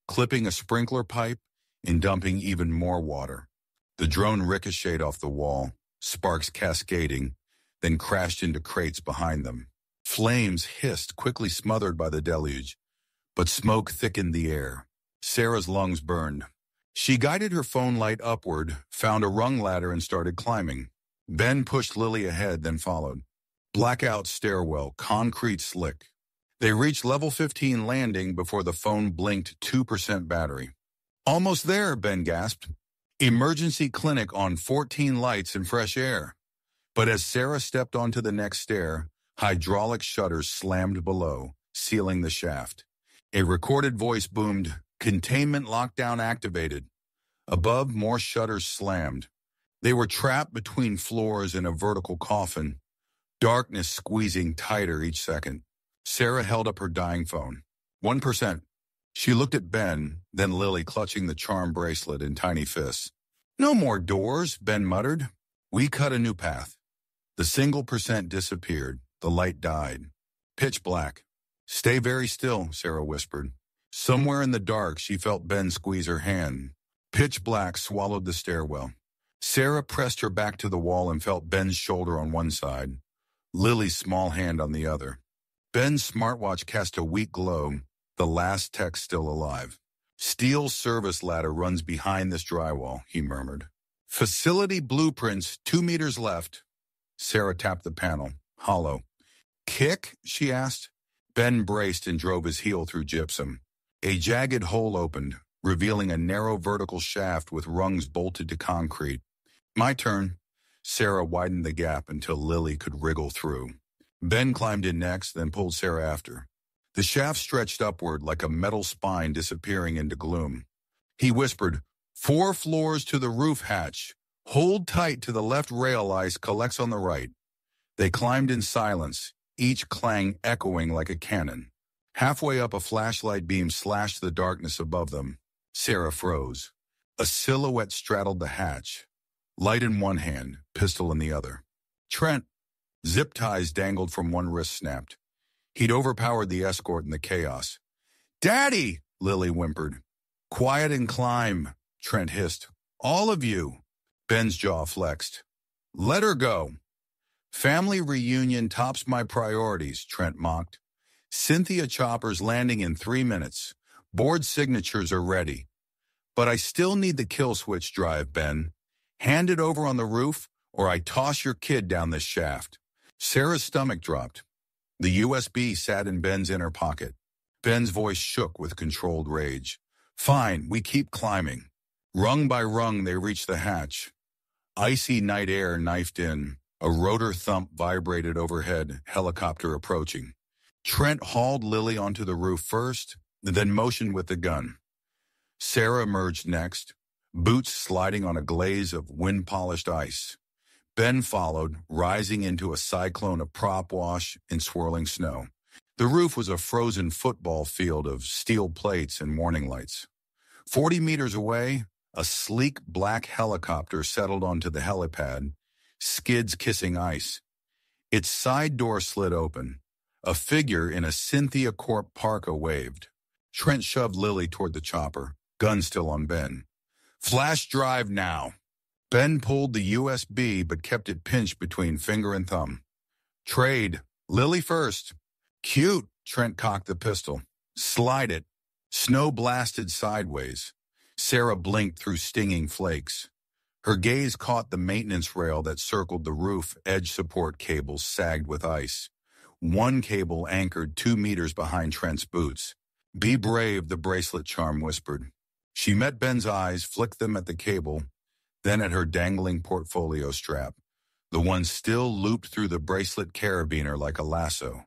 clipping a sprinkler pipe and dumping even more water. The drone ricocheted off the wall, sparks cascading, then crashed into crates behind them. Flames hissed, quickly smothered by the deluge, but smoke thickened the air. Sarah's lungs burned. She guided her phone light upward, found a rung ladder and started climbing. Ben pushed Lily ahead, then followed. Blackout stairwell, concrete slick. They reached level 15 landing before the phone blinked 2% battery. Almost there, Ben gasped. Emergency clinic on 14 lights and fresh air. But as Sarah stepped onto the next stair, hydraulic shutters slammed below, sealing the shaft. A recorded voice boomed, "Containment lockdown activated." Above, more shutters slammed. They were trapped between floors in a vertical coffin, darkness squeezing tighter each second. Sarah held up her dying phone. 1%. She looked at Ben, then Lily clutching the charm bracelet in tiny fists. No more doors, Ben muttered. We cut a new path. The single percent disappeared. The light died. Pitch black. Stay very still, Sarah whispered. Somewhere in the dark, she felt Ben squeeze her hand. Pitch black swallowed the stairwell. Sarah pressed her back to the wall and felt Ben's shoulder on one side, Lily's small hand on the other. Ben's smartwatch cast a weak glow, the last text still alive. Steel service ladder runs behind this drywall, he murmured. Facility blueprints, 2 meters left. Sarah tapped the panel, hollow. Kick? She asked. Ben braced and drove his heel through gypsum. A jagged hole opened, revealing a narrow vertical shaft with rungs bolted to concrete. My turn. Sarah widened the gap until Lily could wriggle through. Ben climbed in next, then pulled Sarah after. The shaft stretched upward like a metal spine disappearing into gloom. He whispered, 4 floors to the roof hatch. Hold tight to the left rail ice collects on the right. They climbed in silence, each clang echoing like a cannon. Halfway up, a flashlight beam slashed the darkness above them. Sarah froze. A silhouette straddled the hatch. Light in one hand, pistol in the other. Trent. Zip ties dangled from one wrist snapped. He'd overpowered the escort in the chaos. Daddy, Lily whimpered. Quiet and climb, Trent hissed. All of you. Ben's jaw flexed. Let her go. Family reunion tops my priorities, Trent mocked. Cynthia Chopper's landing in 3 minutes. Board signatures are ready. But I still need the kill switch drive, Ben. Hand it over on the roof, or I toss your kid down this shaft. Sarah's stomach dropped. The USB sat in Ben's inner pocket. Ben's voice shook with controlled rage. Fine, we keep climbing. Rung by rung, they reached the hatch. Icy night air knifed in. A rotor thump vibrated overhead, helicopter approaching. Trent hauled Lily onto the roof first, then motioned with the gun. Sarah emerged next, boots sliding on a glaze of wind-polished ice. Ben followed, rising into a cyclone of prop wash and swirling snow. The roof was a frozen football field of steel plates and warning lights. 40 meters away, a sleek black helicopter settled onto the helipad, skids kissing ice. Its side door slid open. A figure in a Cynthia Corp parka waved. Trent shoved Lily toward the chopper, gun still on Ben. Flash drive now. Ben pulled the USB but kept it pinched between finger and thumb. Trade. Lily first. Cute, Trent cocked the pistol. Slide it. Snow blasted sideways. Sarah blinked through stinging flakes. Her gaze caught the maintenance rail that circled the roof. Edge support cables sagged with ice. One cable anchored 2 meters behind Trent's boots. Be brave, the bracelet charm whispered. She met Ben's eyes, flicked them at the cable, then at her dangling portfolio strap, the one still looped through the bracelet carabiner like a lasso.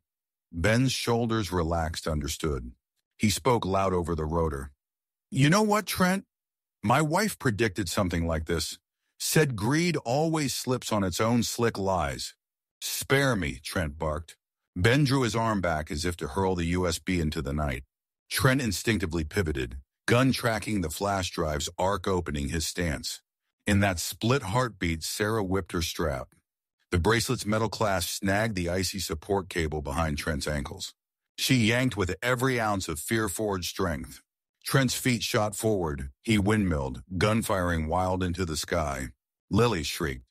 Ben's shoulders relaxed, understood. He spoke loud over the rotor. You know what, Trent? My wife predicted something like this. Said greed always slips on its own slick lies. Spare me, Trent barked. Ben drew his arm back as if to hurl the USB into the night. Trent instinctively pivoted, gun tracking the flash drive's arc, opening his stance. In that split heartbeat, Sarah whipped her strap. The bracelet's metal clasp snagged the icy support cable behind Trent's ankles. She yanked with every ounce of fear-forged strength. Trent's feet shot forward. He windmilled, gun firing wild into the sky. Lily shrieked.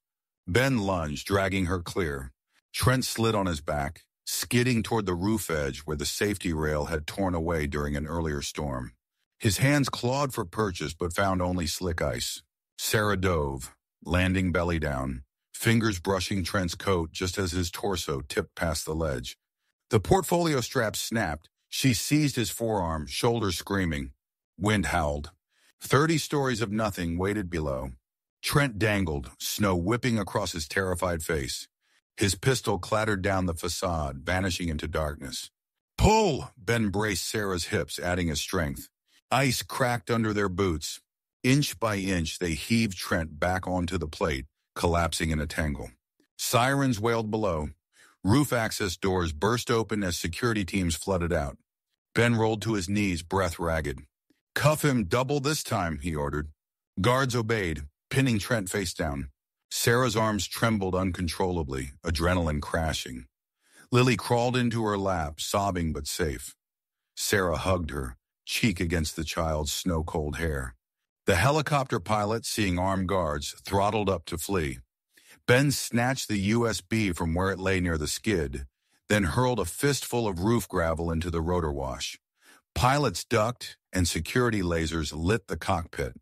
Ben lunged, dragging her clear. Trent slid on his back, skidding toward the roof edge where the safety rail had torn away during an earlier storm. His hands clawed for purchase but found only slick ice. Sarah dove, landing belly down, fingers brushing Trent's coat just as his torso tipped past the ledge. The portfolio strap snapped. She seized his forearm, shoulders screaming. Wind howled. 30 stories of nothing waited below. Trent dangled, snow whipping across his terrified face. His pistol clattered down the facade, vanishing into darkness. Pull! Ben braced Sarah's hips, adding his strength. Ice cracked under their boots. Inch by inch, they heaved Trent back onto the plate, collapsing in a tangle. Sirens wailed below. Roof access doors burst open as security teams flooded out. Ben rolled to his knees, breath ragged. Cuff him double this time, he ordered. Guards obeyed, pinning Trent face down. Sarah's arms trembled uncontrollably, adrenaline crashing. Lily crawled into her lap, sobbing but safe. Sarah hugged her, cheek against the child's snow-cold hair. The helicopter pilot, seeing armed guards, throttled up to flee. Ben snatched the USB from where it lay near the skid, then hurled a fistful of roof gravel into the rotor wash. Pilots ducked, and security lasers lit the cockpit.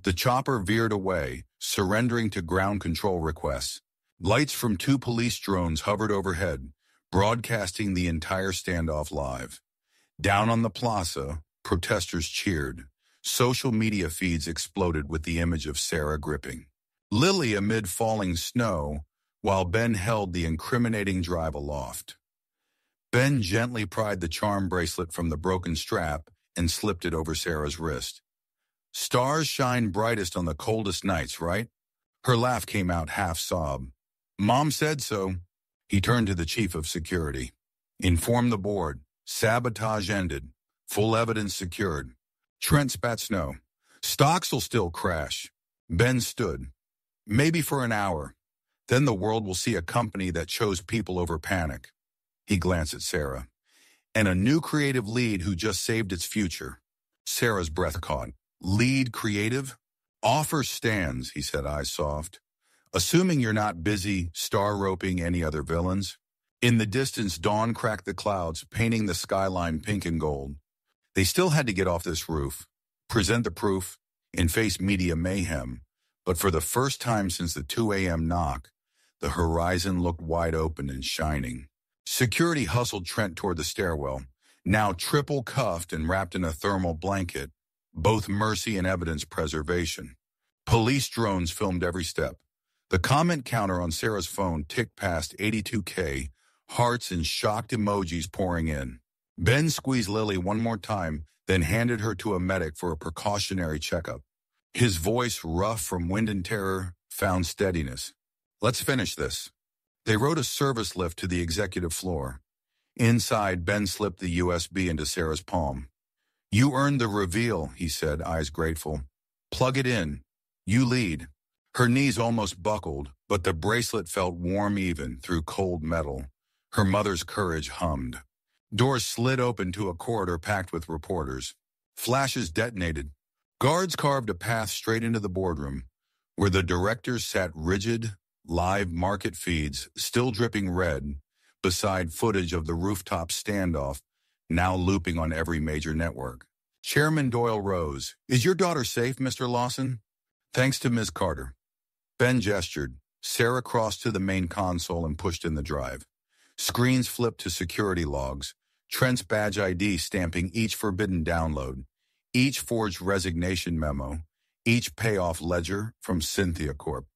The chopper veered away, surrendering to ground control requests. Lights from 2 police drones hovered overhead, broadcasting the entire standoff live. Down on the plaza, protesters cheered. Social media feeds exploded with the image of Sarah gripping Lily amid falling snow, while Ben held the incriminating drive aloft. Ben gently pried the charm bracelet from the broken strap and slipped it over Sarah's wrist. Stars shine brightest on the coldest nights, right? Her laugh came out half-sob. Mom said so. He turned to the chief of security. Inform the board. Sabotage ended. Full evidence secured. Trent spat snow. Stocks will still crash. Ben stood. Maybe for an hour. Then the world will see a company that chose people over panic. He glanced at Sarah. And a new creative lead who just saved its future. Sarah's breath caught. Lead creative? Offer stands, he said, eyes soft. Assuming you're not busy star roping any other villains. In the distance, dawn cracked the clouds, painting the skyline pink and gold. They still had to get off this roof, present the proof, and face media mayhem. But for the first time since the 2 a.m. knock, the horizon looked wide open and shining. Security hustled Trent toward the stairwell, now triple cuffed and wrapped in a thermal blanket, both mercy and evidence preservation. Police drones filmed every step. The comment counter on Sarah's phone ticked past 82K, hearts and shocked emojis pouring in. Ben squeezed Lily one more time, then handed her to a medic for a precautionary checkup. His voice, rough from wind and terror, found steadiness. Let's finish this. They rode a service lift to the executive floor. Inside, Ben slipped the USB into Sarah's palm. You earned the reveal, he said, eyes grateful. Plug it in. You lead. Her knees almost buckled, but the bracelet felt warm even through cold metal. Her mother's courage hummed. Doors slid open to a corridor packed with reporters. Flashes detonated. Guards carved a path straight into the boardroom, where the directors sat rigid, live market feeds, still dripping red, beside footage of the rooftop standoff now looping on every major network. Chairman Doyle rose. Is your daughter safe, Mr. Lawson? Thanks to Ms. Carter. Ben gestured. Sarah crossed to the main console and pushed in the drive. Screens flipped to security logs, Trent's badge ID stamping each forbidden download, each forged resignation memo, each payoff ledger from Cynthia Corp.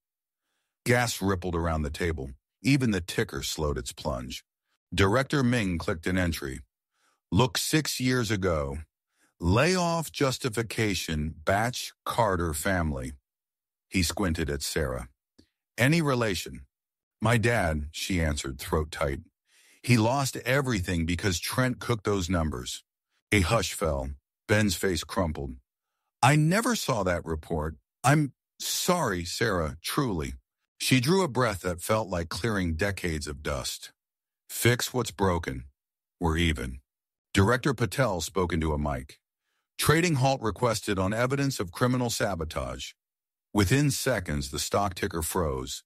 Gas rippled around the table. Even the ticker slowed its plunge. Director Ming clicked an entry. Look 6 years ago. Layoff justification, Batch Carter family. He squinted at Sarah. Any relation? My dad, she answered, throat tight. He lost everything because Trent cooked those numbers. A hush fell. Ben's face crumpled. I never saw that report. I'm sorry, Sarah, truly. She drew a breath that felt like clearing decades of dust. Fix what's broken. We're even. Director Patel spoke into a mic. Trading halt requested on evidence of criminal sabotage. Within seconds, the stock ticker froze,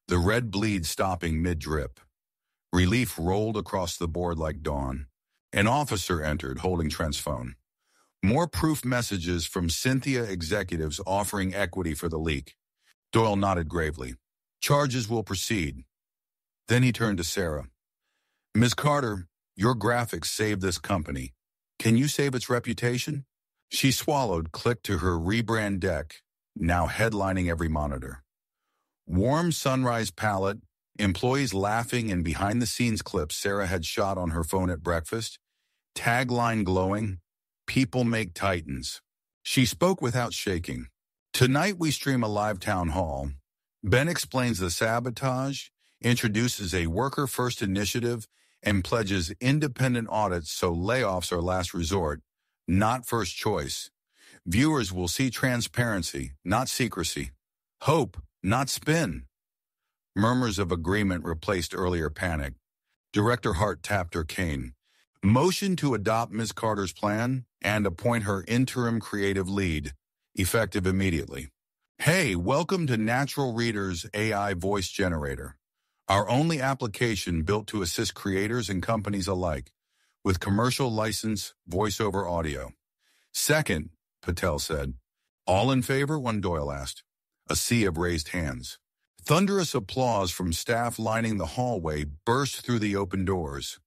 the red bleed stopping mid-drip. Relief rolled across the board like dawn. An officer entered, holding Trent's phone. More proof messages from Cynthia executives offering equity for the leak. Doyle nodded gravely. Charges will proceed. Then he turned to Sarah. Ms. Carter, your graphics saved this company. Can you save its reputation? She swallowed, clicked to her rebrand deck, now headlining every monitor. Warm sunrise palette, employees laughing, and behind-the-scenes clips Sarah had shot on her phone at breakfast. Tagline glowing, people make titans. She spoke without shaking. Tonight we stream a live town hall. Ben explains the sabotage, introduces a worker-first initiative, and pledges independent audits so layoffs are last resort, not first choice. Viewers will see transparency, not secrecy. Hope, not spin. Murmurs of agreement replaced earlier panic. Director Hart tapped her cane. Motion to adopt Ms. Carter's plan and appoint her interim creative lead, effective immediately. Hey, welcome to Natural Reader's AI voice generator, our only application built to assist creators and companies alike, with commercial license voiceover audio. Second, Patel said. All in favor? One Doyle asked. A sea of raised hands. Thunderous applause from staff lining the hallway burst through the open doors.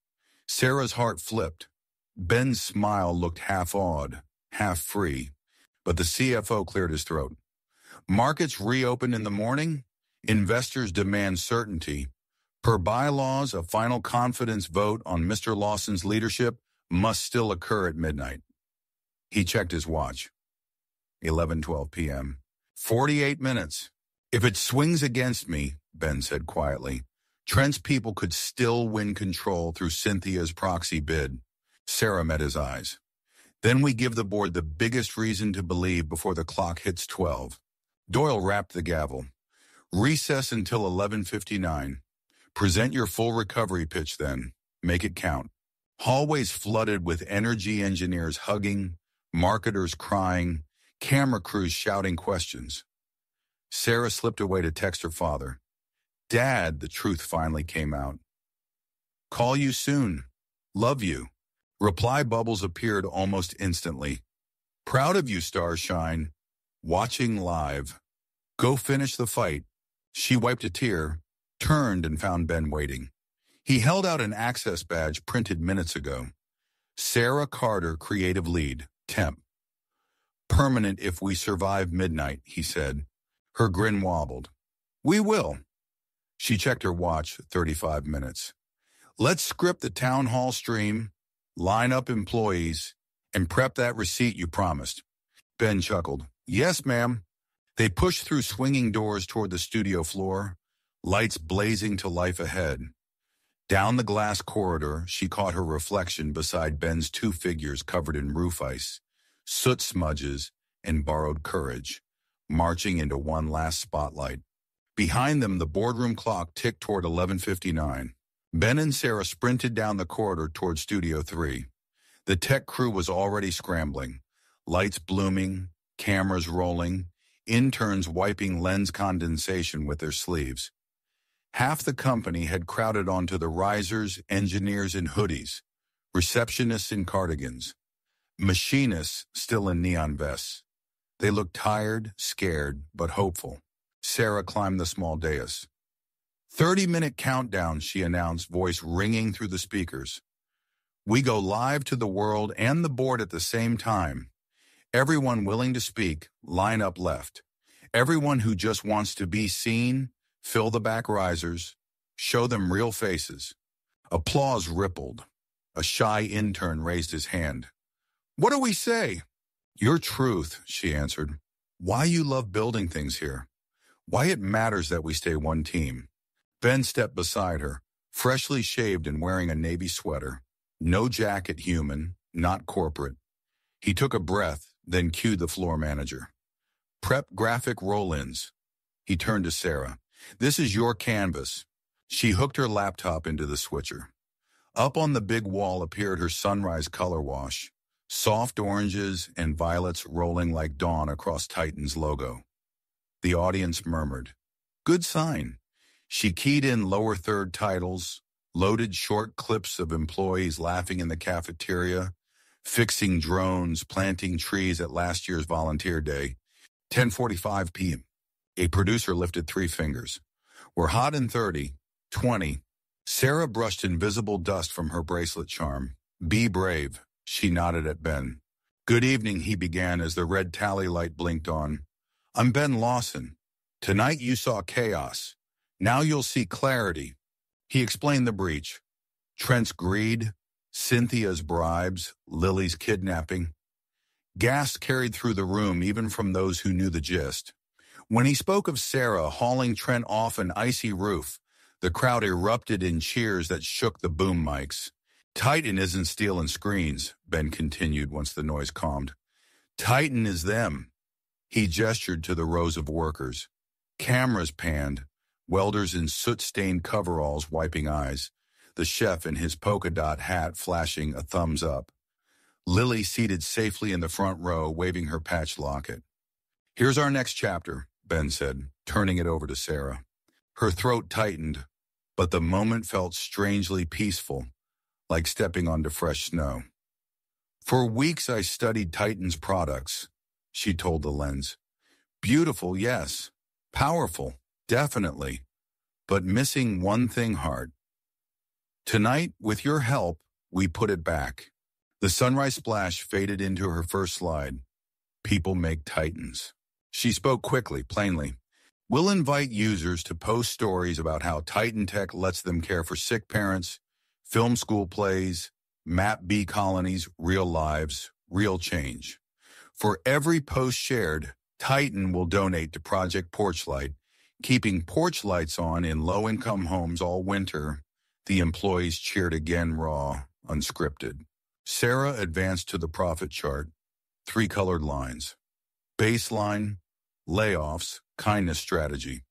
Sarah's heart flipped. Ben's smile looked half awed, half free, but the CFO cleared his throat. Markets reopen in the morning. Investors demand certainty. Per bylaws, a final confidence vote on Mr. Lawson's leadership must still occur at midnight. He checked his watch. 11:12 p.m. 48 minutes. If it swings against me, Ben said quietly, Trent's people could still win control through Cynthia's proxy bid. Sarah met his eyes. Then we give the board the biggest reason to believe before the clock hits 12. Doyle rapped the gavel. Recess until 11:59. Present your full recovery pitch then. Make it count. Hallways flooded with energy engineers hugging, marketers crying, camera crews shouting questions. Sarah slipped away to text her father. Dad, the truth finally came out. Call you soon. Love you. Reply bubbles appeared almost instantly. Proud of you, Starshine. Watching live. Go finish the fight. She wiped a tear, turned and found Ben waiting. He held out an access badge printed minutes ago. Sarah Carter, creative lead, temp. Permanent if we survive midnight, he said. Her grin wobbled. We will. She checked her watch, 35 minutes. Let's script the town hall stream, line up employees, and prep that receipt you promised. Ben chuckled. Yes, ma'am. They pushed through swinging doors toward the studio floor, lights blazing to life ahead. Down the glass corridor, she caught her reflection beside Ben's two figures covered in roof ice, soot smudges, and borrowed courage, marching into one last spotlight. Behind them, the boardroom clock ticked toward 11:59. Ben and Sarah sprinted down the corridor toward Studio 3. The tech crew was already scrambling, lights blooming, cameras rolling, interns wiping lens condensation with their sleeves. Half the company had crowded onto the risers, engineers in hoodies, receptionists in cardigans, machinists still in neon vests. They looked tired, scared, but hopeful. Sarah climbed the small dais. 30-minute countdown, she announced, voice ringing through the speakers. We go live to the world and the board at the same time. Everyone willing to speak, line up left. Everyone who just wants to be seen, fill the back risers, show them real faces. Applause rippled. A shy intern raised his hand. What do we say? Your truth, she answered. Why you love building things here. Why it matters that we stay one team. Ben stepped beside her, freshly shaved and wearing a navy sweater. No jacket, human, not corporate. He took a breath, then cued the floor manager. Prep graphic roll-ins. He turned to Sarah. This is your canvas. She hooked her laptop into the switcher. Up on the big wall appeared her sunrise color wash, soft oranges and violets rolling like dawn across Titan's logo. The audience murmured. Good sign. She keyed in lower third titles, loaded short clips of employees laughing in the cafeteria, fixing drones, planting trees at last year's volunteer day. 10:45 p.m. A producer lifted 3 fingers. We're hot in 30, 20. Sarah brushed invisible dust from her bracelet charm. Be brave, she nodded at Ben. Good evening, he began as the red tally light blinked on. I'm Ben Lawson. Tonight you saw chaos. Now you'll see clarity. He explained the breach. Trent's greed, Cynthia's bribes, Lily's kidnapping. Gas carried through the room even from those who knew the gist. When he spoke of Sarah hauling Trent off an icy roof, the crowd erupted in cheers that shook the boom mics. Titan isn't stealing screens, Ben continued once the noise calmed. Titan is them. He gestured to the rows of workers. Cameras panned, welders in soot-stained coveralls wiping eyes, the chef in his polka dot hat flashing a thumbs up. Lily seated safely in the front row, waving her patch locket. Here's our next chapter, Ben said, turning it over to Sarah. Her throat tightened, but the moment felt strangely peaceful, like stepping onto fresh snow. For weeks I studied Titan's products, she told the lens. Beautiful, yes. Powerful, definitely. But missing one thing, Hart. Tonight, with your help, we put it back. The sunrise splash faded into her first slide. People make Titans. She spoke quickly, plainly. We'll invite users to post stories about how Titan Tech lets them care for sick parents, film school plays, map bee colonies, real lives, real change. For every post shared, Titan will donate to Project Porchlight, keeping porch lights on in low-income homes all winter. The employees cheered again, raw, unscripted. Sarah advanced to the profit chart. 3 colored lines. Baseline, layoffs, kindness strategy.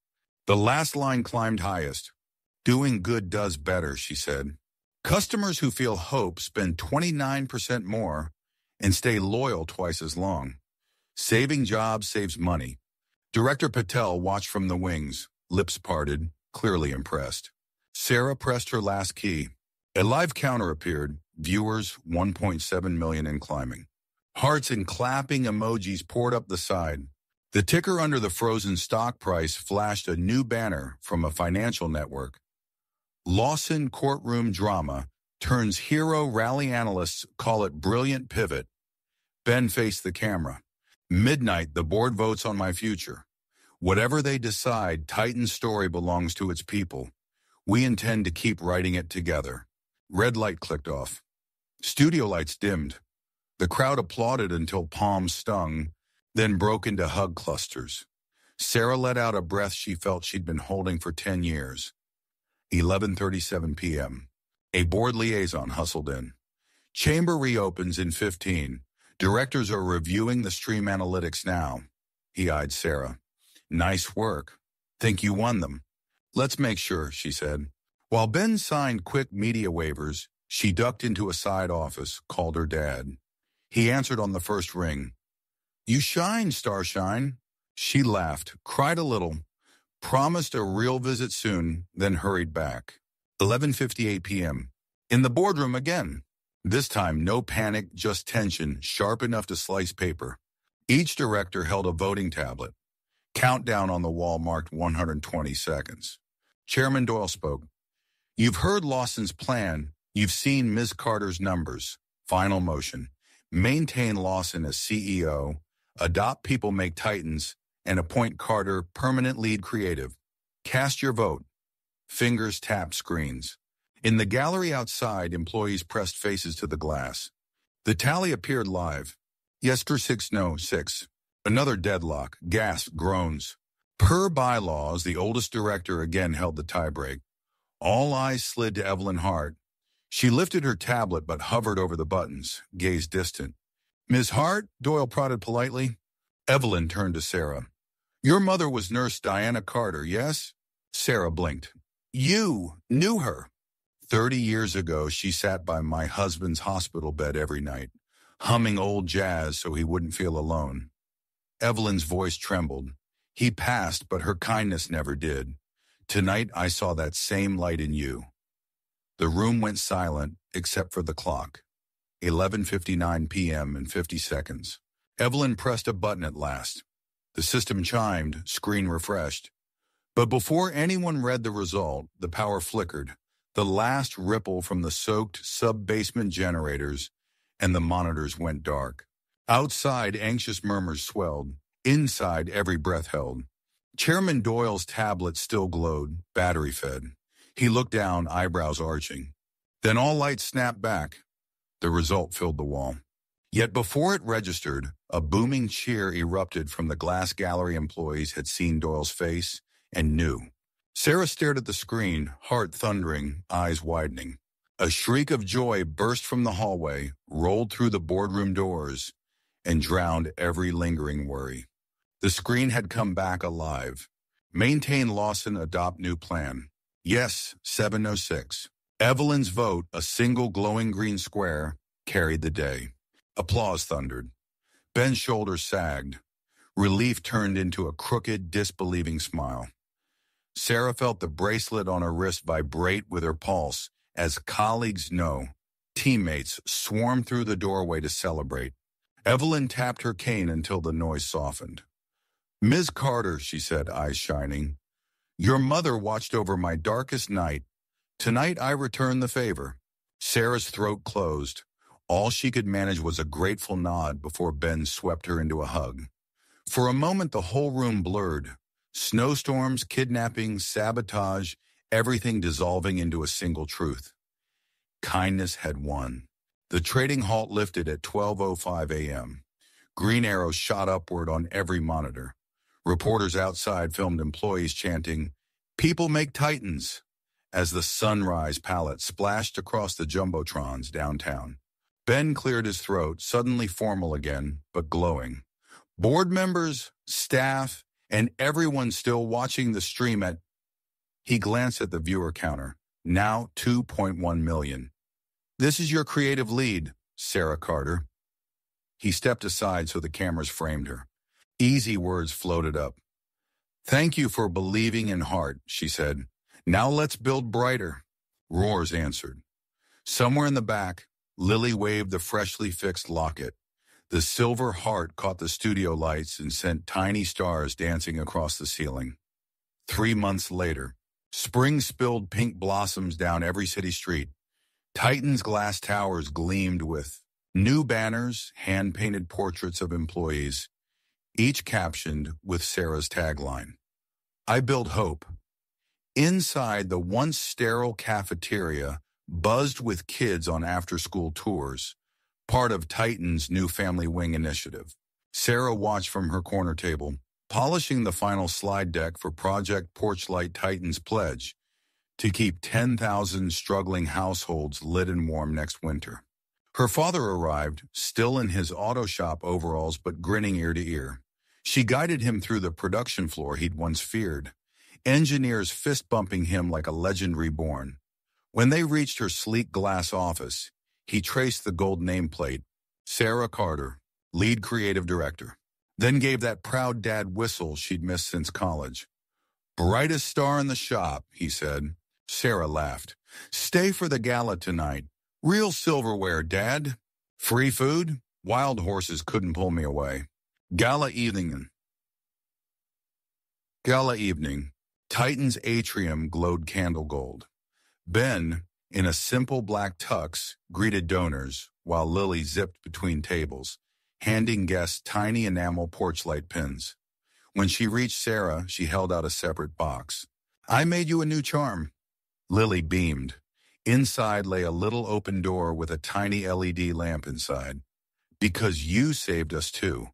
The last line climbed highest. Doing good does better, she said. Customers who feel hope spend 29% more and stay loyal twice as long. Saving jobs saves money. Director Patel watched from the wings, lips parted, clearly impressed. Sarah pressed her last key. A live counter appeared, viewers 1.7 million and climbing. Hearts and clapping emojis poured up the side. The ticker under the frozen stock price flashed a new banner from a financial network. Lawson courtroom drama turns hero rally analysts call it brilliant pivot. Ben faced the camera. Midnight, the board votes on my future. Whatever they decide, Titan's story belongs to its people. We intend to keep writing it together. Red light clicked off. Studio lights dimmed. The crowd applauded until palms stung, then broke into hug clusters. Sarah let out a breath she felt she'd been holding for 10 years. 11:37 p.m. A board liaison hustled in. Chamber reopens in 15. Directors are reviewing the stream analytics now. He eyed Sarah. Nice work. Think you won them. Let's make sure, she said. While Ben signed quick media waivers, she ducked into a side office, called her dad. He answered on the first ring. You shine, Starshine. She laughed, cried a little, promised a real visit soon, then hurried back. 11:58 p.m. In the boardroom again. This time, no panic, just tension, sharp enough to slice paper. Each director held a voting tablet. Countdown on the wall marked 120 seconds. Chairman Doyle spoke. You've heard Lawson's plan. You've seen Ms. Carter's numbers. Final motion. Maintain Lawson as CEO, adopt People Make Titans, and appoint Carter permanent lead creative. Cast your vote. Fingers tapped screens. In the gallery outside, employees pressed faces to the glass. The tally appeared live. Yes for 6, no 6. Another deadlock, gasp, groans. Per bylaws, the oldest director again held the tiebreak. All eyes slid to Evelyn Hart. She lifted her tablet but hovered over the buttons, gaze distant. Ms. Hart, Doyle prodded politely. Evelyn turned to Sarah. Your mother was Nurse Diana Carter, yes? Sarah blinked. You knew her. 30 years ago, she sat by my husband's hospital bed every night, humming old jazz so he wouldn't feel alone. Evelyn's voice trembled. He passed, but her kindness never did. Tonight, I saw that same light in you. The room went silent, except for the clock. 11:59 p.m. and 50 seconds. Evelyn pressed a button at last. The system chimed, screen refreshed. But before anyone read the result, the power flickered, the last ripple from the soaked sub-basement generators, and the monitors went dark. Outside, anxious murmurs swelled. Inside, every breath held. Chairman Doyle's tablet still glowed, battery-fed. He looked down, eyebrows arching. Then all lights snapped back. The result filled the wall. Yet before it registered, a booming cheer erupted from the glass gallery. Employees had seen Doyle's face and knew. Sarah stared at the screen, heart thundering, eyes widening. A shriek of joy burst from the hallway, rolled through the boardroom doors, and drowned every lingering worry. The screen had come back alive. Maintain Lawson, adopt new plan. Yes, 706. Evelyn's vote, a single glowing green square, carried the day. Applause thundered. Ben's shoulders sagged. Relief turned into a crooked, disbelieving smile. Sarah felt the bracelet on her wrist vibrate with her pulse as colleagues, no, teammates, swarmed through the doorway to celebrate. Evelyn tapped her cane until the noise softened. Ms. Carter, she said, eyes shining, your mother watched over my darkest night. Tonight I return the favor. Sarah's throat closed. All she could manage was a grateful nod before Ben swept her into a hug. For a moment the whole room blurred. Snowstorms, kidnappings, sabotage, everything dissolving into a single truth. Kindness had won. The trading halt lifted at 12:05 a.m. Green arrows shot upward on every monitor. Reporters outside filmed employees chanting, "People make Titans," as the sunrise palette splashed across the jumbotrons downtown. Ben cleared his throat, suddenly formal again, but glowing. Board members, staff, and everyone still watching the stream at... He glanced at the viewer counter, now 2.1 million. This is your creative lead, Sarah Carter. He stepped aside so the cameras framed her. Easy words floated up. Thank you for believing in Hart, she said. Now let's build brighter. Roars answered. Somewhere in the back, Lily waved the freshly fixed locket. The silver heart caught the studio lights and sent tiny stars dancing across the ceiling. 3 months later, spring spilled pink blossoms down every city street. Titan's glass towers gleamed with new banners, hand-painted portraits of employees, each captioned with Sarah's tagline, I build hope. Inside, the once sterile cafeteria buzzed with kids on after-school tours, part of Titan's new Family Wing initiative. Sarah watched from her corner table, polishing the final slide deck for Project Porchlight Titan's pledge to keep 10,000 struggling households lit and warm next winter. Her father arrived, still in his auto shop overalls but grinning ear to ear. She guided him through the production floor he'd once feared, engineers fist-bumping him like a legend reborn. When they reached her sleek glass office, he traced the gold nameplate, Sarah Carter, lead creative director, then gave that proud dad whistle she'd missed since college. Brightest star in the shop, he said. Sarah laughed. Stay for the gala tonight. Real silverware, Dad. Free food? Wild horses couldn't pull me away. Gala evening. Gala evening. Titan's atrium glowed candle gold. Ben, in a simple black tux, greeted donors, while Lily zipped between tables, handing guests tiny enamel porch light pins. When she reached Sarah, she held out a separate box. I made you a new charm. Lily beamed. Inside lay a little open door with a tiny LED lamp inside. Because you saved us too.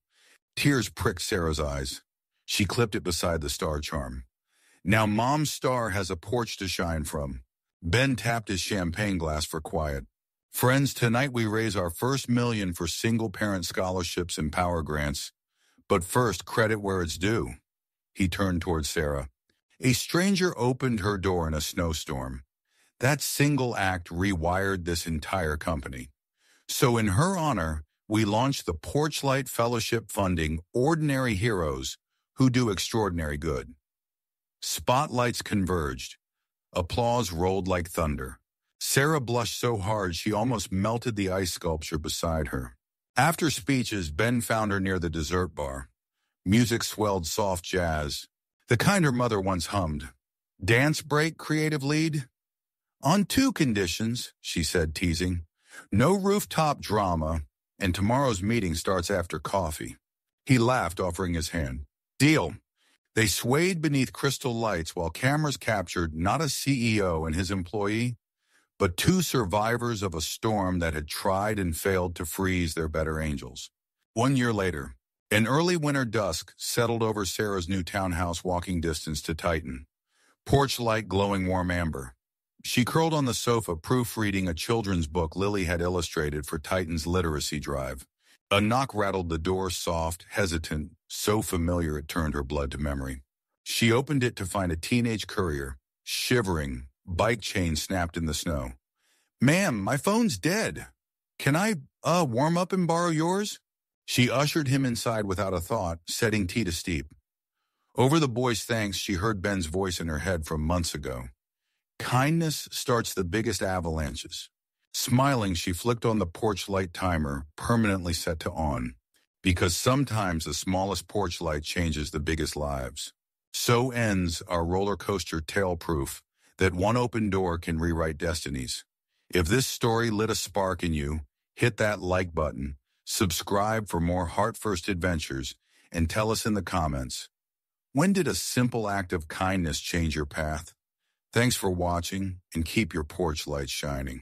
Tears pricked Sarah's eyes. She clipped it beside the star charm. Now Mom's star has a porch to shine from. Ben tapped his champagne glass for quiet. Friends, tonight we raise our first $1 million for single-parent scholarships and power grants. But first, credit where it's due. He turned toward Sarah. A stranger opened her door in a snowstorm. That single act rewired this entire company. So in her honor, we launched the Porchlight Fellowship funding ordinary heroes who do extraordinary good. Spotlights converged. Applause rolled like thunder. Sarah blushed so hard she almost melted the ice sculpture beside her. After speeches, Ben found her near the dessert bar. Music swelled soft jazz, the kind her mother once hummed. Dance break, creative lead? On 2 conditions, she said, teasing. No rooftop drama, and tomorrow's meeting starts after coffee. He laughed, offering his hand. Deal. They swayed beneath crystal lights while cameras captured not a CEO and his employee, but 2 survivors of a storm that had tried and failed to freeze their better angels. 1 year later, an early winter dusk settled over Sarah's new townhouse walking distance to Titan. Porch light glowing warm amber. She curled on the sofa proofreading a children's book Lily had illustrated for Titan's literacy drive. A knock rattled the door, soft, hesitant, so familiar it turned her blood to memory. She opened it to find a teenage courier, shivering, bike chain snapped in the snow. Ma'am, my phone's dead. Can I, warm up and borrow yours? She ushered him inside without a thought, setting tea to steep. Over the boy's thanks, she heard Ben's voice in her head from months ago. Kindness starts the biggest avalanches. Smiling, she flicked on the porch light timer, permanently set to on, because sometimes the smallest porch light changes the biggest lives. So ends our roller coaster tale proof that one open door can rewrite destinies. If this story lit a spark in you, hit that like button, subscribe for more heart-first adventures, and tell us in the comments, when did a simple act of kindness change your path? Thanks for watching, and keep your porch light shining.